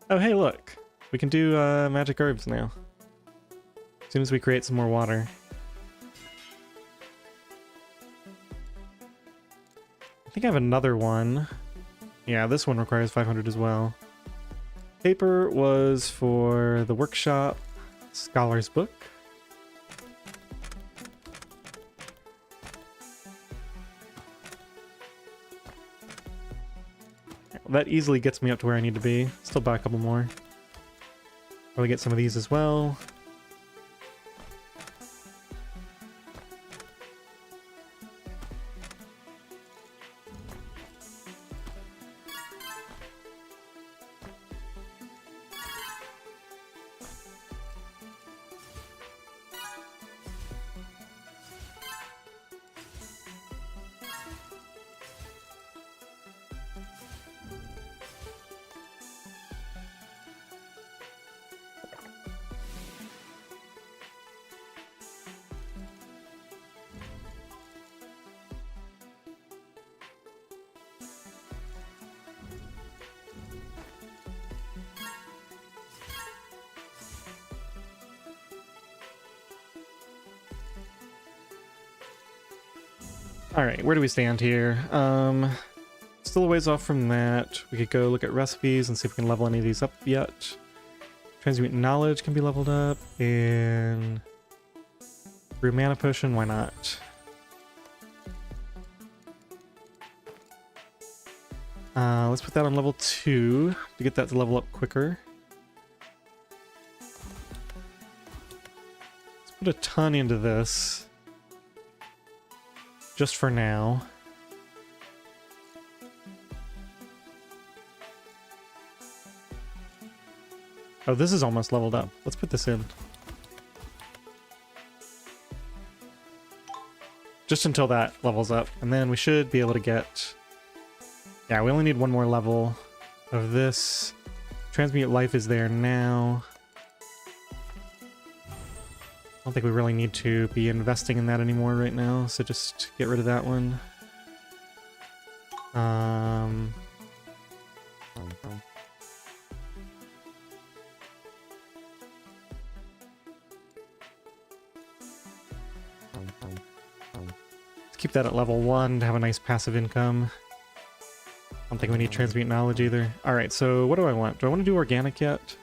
Oh, hey, look. We can do magic herbs now. As soon as we create some more water. I think I have another one. Yeah, this one requires 500 as well. Paper was for the workshop, scholar's book. That easily gets me up to where I need to be. Still buy a couple more. Probably get some of these as well. Alright, where do we stand here? Still a ways off from that. We could go look at recipes and see if we can level any of these up yet. Transmute knowledge can be leveled up, and brew mana potion, why not? Let's put that on level 2 to get that to level up quicker. Let's put a ton into this. Just for now. Oh, this is almost leveled up. Let's put this in. Just until that levels up. And then we should be able to get... Yeah, we only need one more level of this. Transmute life is there now. I don't think we really need to be investing in that anymore right now, so just get rid of that one. Let's keep that at level 1 to have a nice passive income. I don't think we need transmute knowledge either. Alright, so what do I want? Do I want to do organic yet?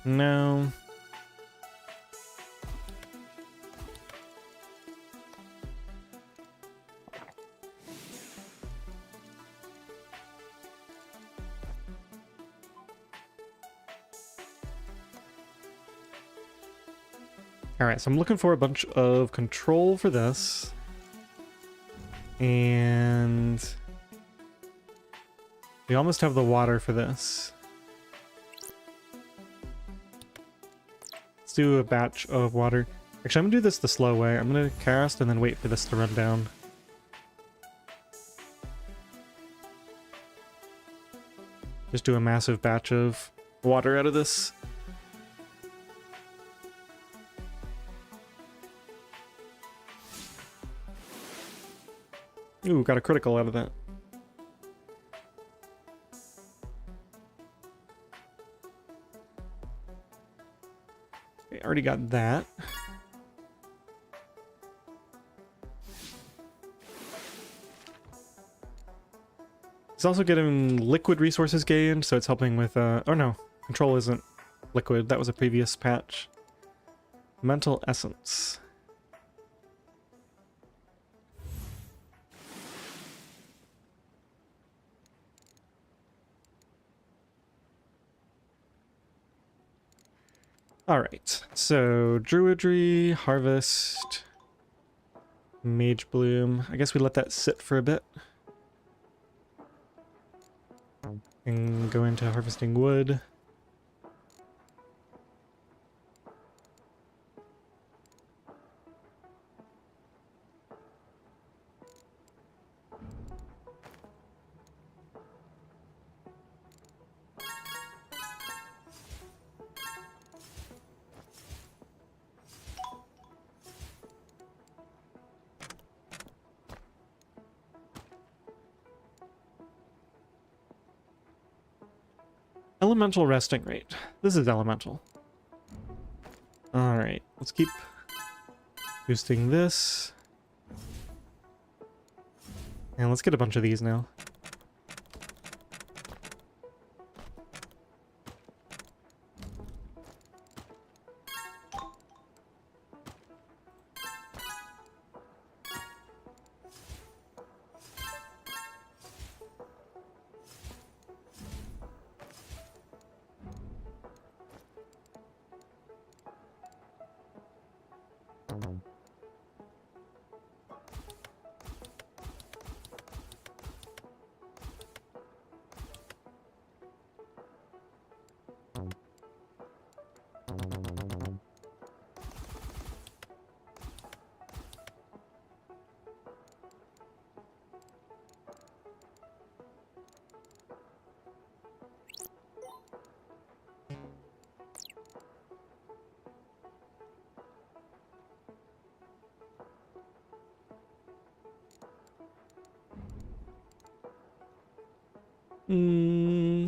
No. Alright, so I'm looking for a bunch of control for this. And we almost have the water for this. Let's do a batch of water. Actually, I'm gonna do this the slow way. I'm gonna cast and then wait for this to run down. Just do a massive batch of water out of this. Ooh, got a critical out of that. Okay, already got that. It's also getting liquid resources gained, so it's helping with, oh no, control isn't liquid. That was a previous patch. Mental essence. Alright, so Druidry, Harvest, Mage Bloom. I guess we let that sit for a bit. And go into harvesting wood. Elemental resting rate. This is elemental. Alright, let's keep boosting this. And let's get a bunch of these now.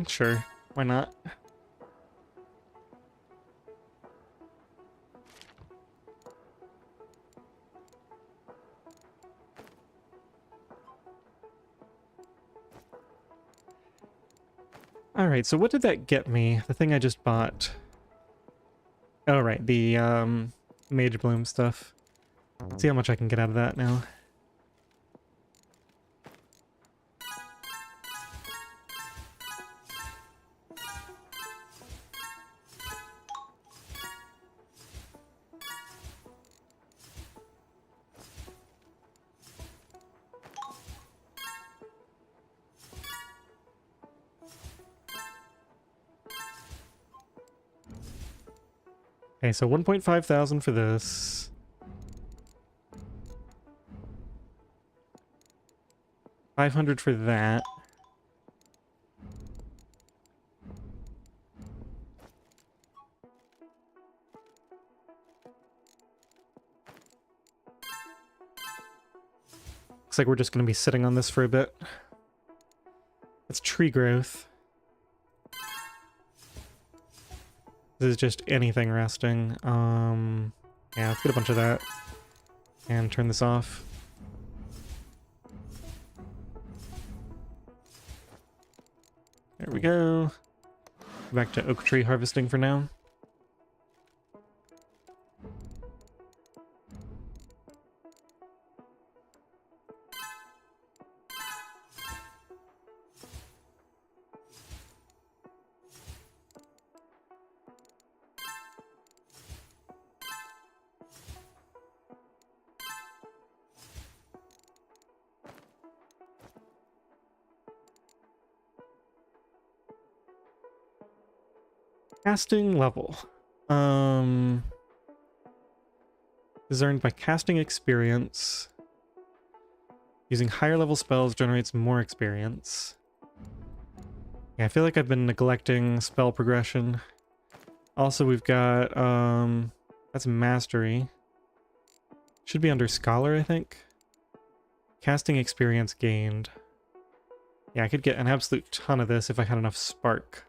Sure. Why not? Alright, so what did that get me? The thing I just bought. Oh, right, the Mage Bloom stuff. Let's see how much I can get out of that now. Okay, so 1.5 thousand for this. $500 for that. Looks like we're just going to be sitting on this for a bit. That's tree growth. This is just anything resting. Yeah, let's get a bunch of that. And turn this off. There we go. Back to oak tree harvesting for now. Casting level. Is earned by casting experience. Using higher level spells generates more experience. Yeah, I feel like I've been neglecting spell progression. Also, we've got, that's mastery. Should be under scholar, I think. Casting experience gained. Yeah, I could get an absolute ton of this if I had enough spark.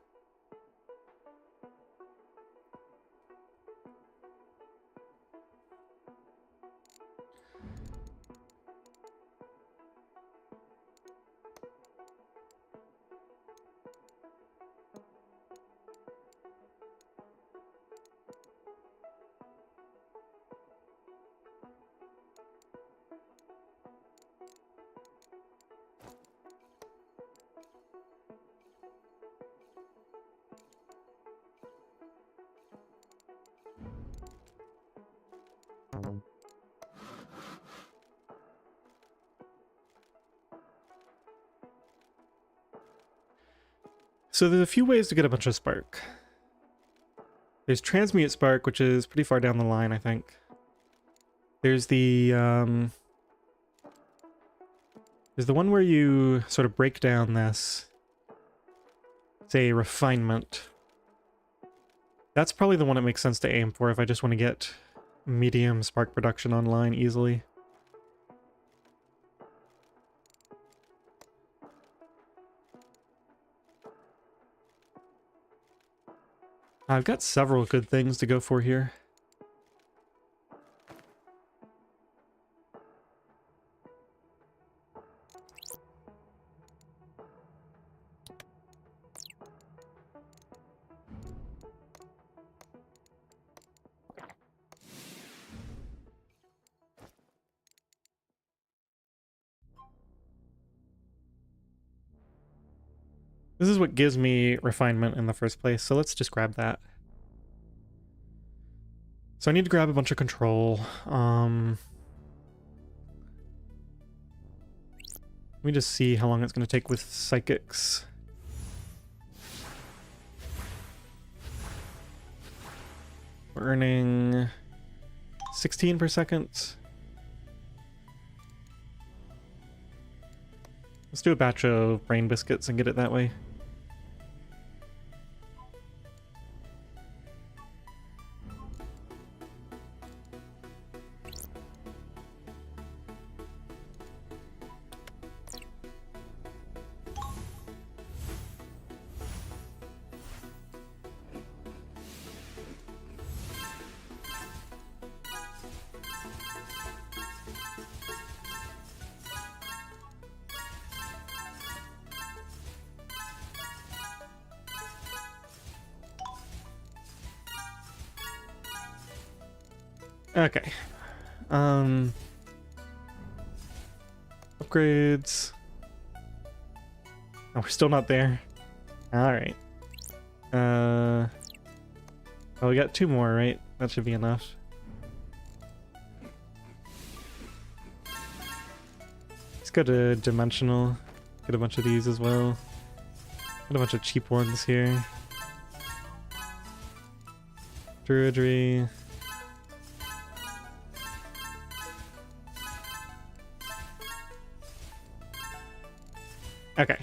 So there's a few ways to get a bunch of spark. There's transmute spark, which is pretty far down the line, I think. There's the one where you sort of break down this, say, refinement. That's probably the one that makes sense to aim for if I just want to get medium spark production online easily. I've got several good things to go for here. This is what gives me refinement in the first place, so let's just grab that. So I need to grab a bunch of control. Let me just see how long it's going to take with psychics. We're earning 16 per second. Let's do a batch of brain biscuits and get it that way. Okay. Upgrades. Oh, we're still not there. Alright. Oh, we got 2 more, right? That should be enough. Let's go to Dimensional. Get a bunch of these as well. Get a bunch of cheap ones here. Druidry. Okay.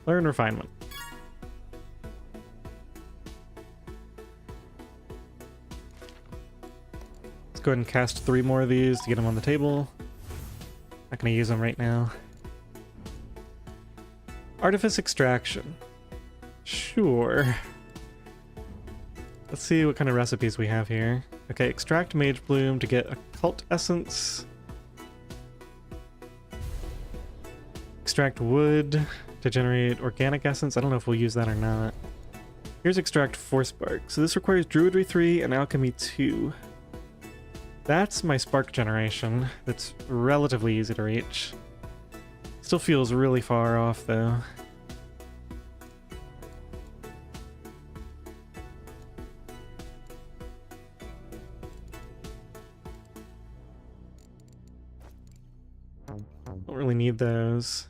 Learn Refinement. Let's go ahead and cast 3 more of these to get them on the table. Not gonna use them right now. Artifice Extraction. Sure. Let's see what kind of recipes we have here. Okay, extract Mage Bloom to get Occult Essence. Extract Wood to generate Organic Essence. I don't know if we'll use that or not. Here's Extract Force Spark. So this requires Druidry 3 and Alchemy 2. That's my spark generation. That's relatively easy to reach. Still feels really far off though. Don't really need those.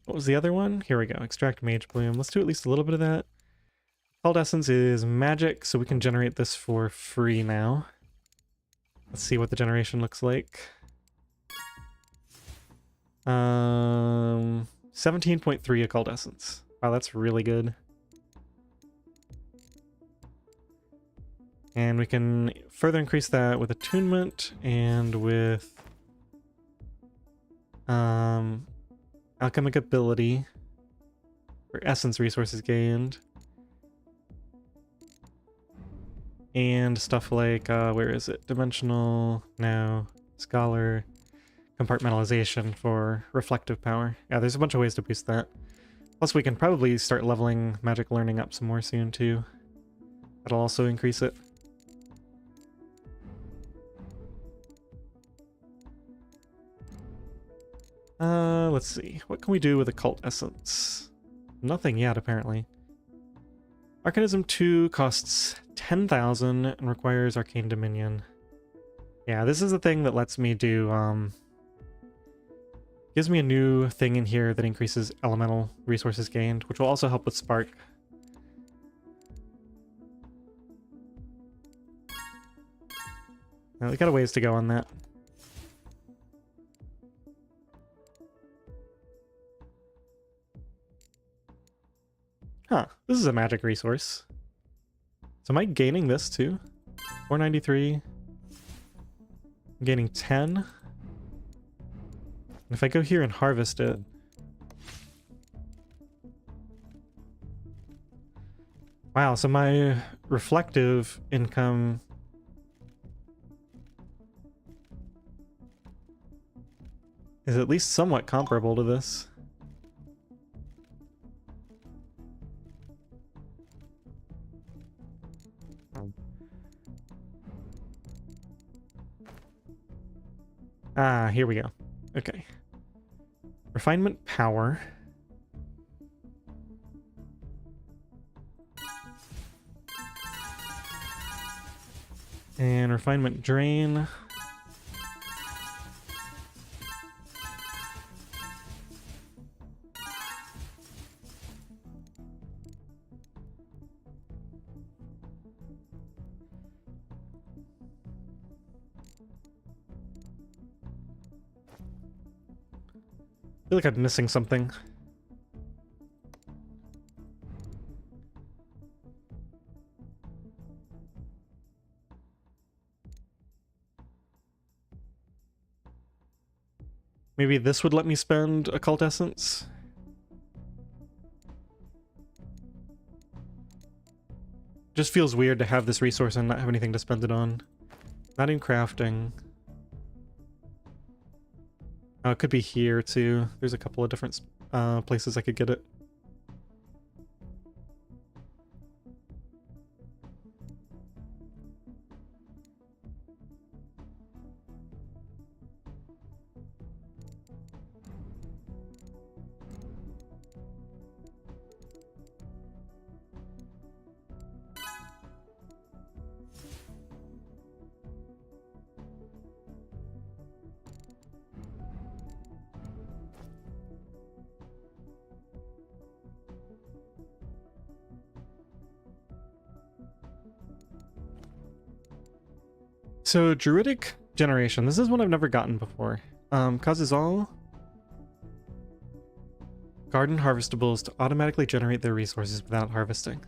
What was the other one? Here we go. Extract Mage Bloom. Let's do at least a little bit of that. Called Essence is magic, so we can generate this for free now. Let's see what the generation looks like. 17.3 Occult Essence. Wow, that's really good. And we can further increase that with Attunement and with Alchemic Ability for Essence resources gained. And stuff like, where is it? Dimensional, no, Scholar, Compartmentalization for Reflective Power. Yeah, there's a bunch of ways to boost that. Plus we can probably start leveling Magic Learning up some more soon too. That'll also increase it. Let's see. What can we do with Occult Essence? Nothing yet, apparently. Arcanism 2 costs 10,000 and requires Arcane Dominion. Yeah, this is the thing that lets me do, gives me a new thing in here that increases elemental resources gained, which will also help with Spark. Now, we got a ways to go on that. Huh, this is a magic resource. So am I gaining this too? 493. I'm gaining 10. And if I go here and harvest it... Wow, so my reflective income... is at least somewhat comparable to this. Ah, here we go. Okay. Refinement Power. And Refinement Drain. I feel like I'm missing something. Maybe this would let me spend Occult Essence? Just feels weird to have this resource and not have anything to spend it on. Not in crafting. Oh, it could be here too. There's a couple of different places I could get it. So, Druidic Generation. This is one I've never gotten before. Causes all garden harvestables to automatically generate their resources without harvesting.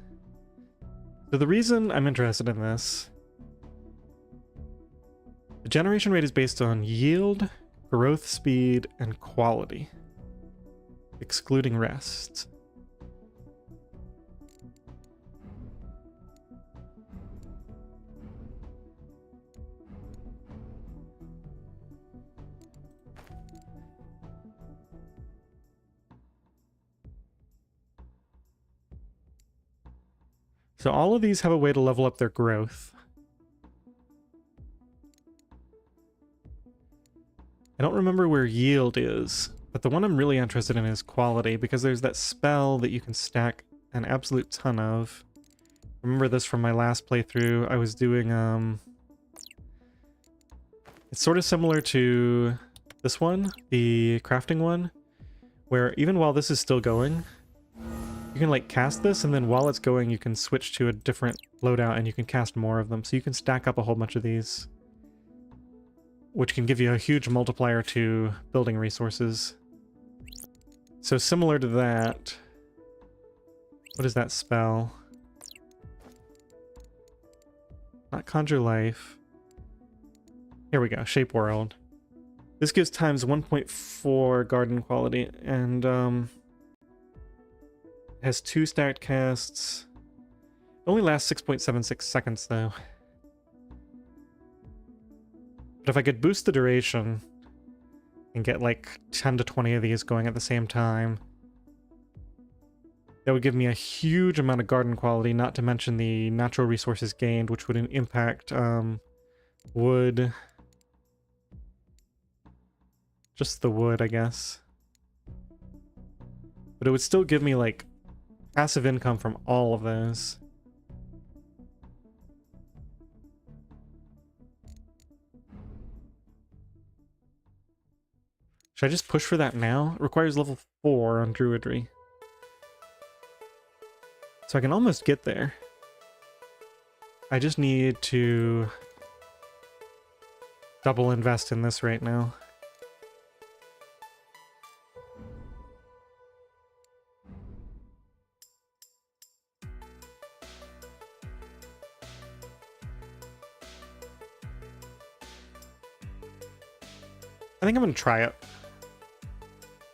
So the reason I'm interested in this, the generation rate is based on yield, growth speed, and quality, excluding rest. So all of these have a way to level up their growth. I don't remember where yield is, but the one I'm really interested in is quality, because there's that spell that you can stack an absolute ton of. Remember this from my last playthrough. I was doing, it's sort of similar to this one, the crafting one, where even while this is still going, you can like cast this, and then while it's going you can switch to a different loadout and you can cast more of them. So you can stack up a whole bunch of these, which can give you a huge multiplier to building resources. So similar to that, what is that spell? Not Conjure Life. Here we go, Shape World. This gives times 1.4 garden quality, and has 2 stacked casts. It only lasts 6.76 seconds though. But if I could boost the duration and get like 10 to 20 of these going at the same time, that would give me a huge amount of garden quality, not to mention the natural resources gained, which would impact wood. Just the wood, I guess. But it would still give me like passive income from all of those. Should I just push for that now? It requires level 4 on Druidry. So I can almost get there. I just need to double invest in this right now. I think I'm gonna try it.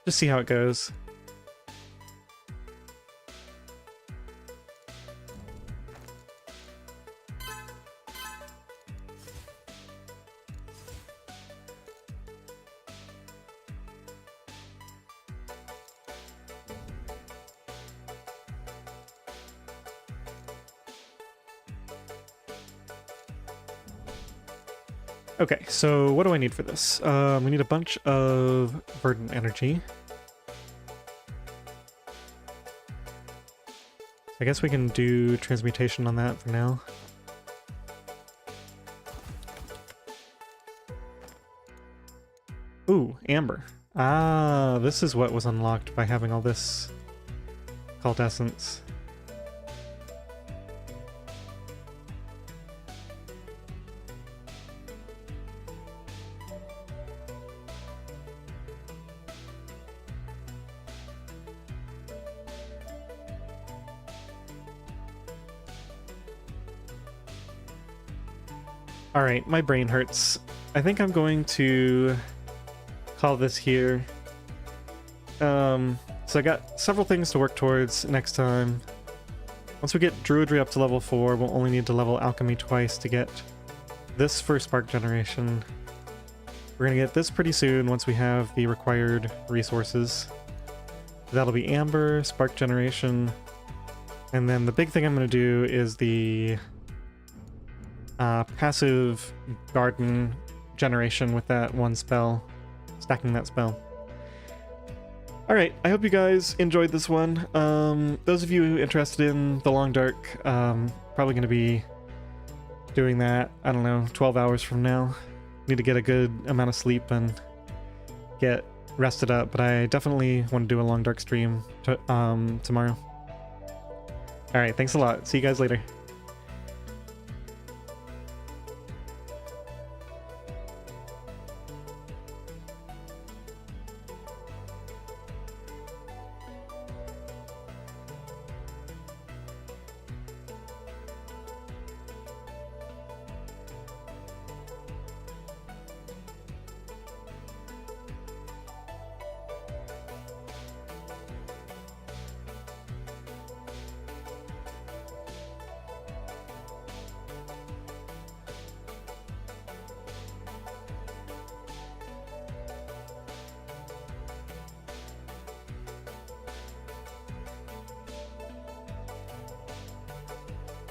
Just see how it goes. Okay, so what do I need for this? We need a bunch of verdant energy. I guess we can do transmutation on that for now. Ooh, amber. Ah, this is what was unlocked by having all this cult essence. Alright, my brain hurts. I think I'm going to call this here. So I got several things to work towards next time. Once we get Druidry up to level 4, we'll only need to level Alchemy twice to get this for spark generation. We're gonna get this pretty soon once we have the required resources. That'll be amber, spark generation, and then the big thing I'm gonna do is the passive garden generation with that one spell, stacking that spell. Alright, I hope you guys enjoyed this one. Those of you interested in the Long Dark, probably going to be doing that, I don't know, 12 hours from now. Need to get a good amount of sleep and get rested up, but I definitely want to do a Long Dark stream tomorrow. Alright, thanks a lot. See you guys later.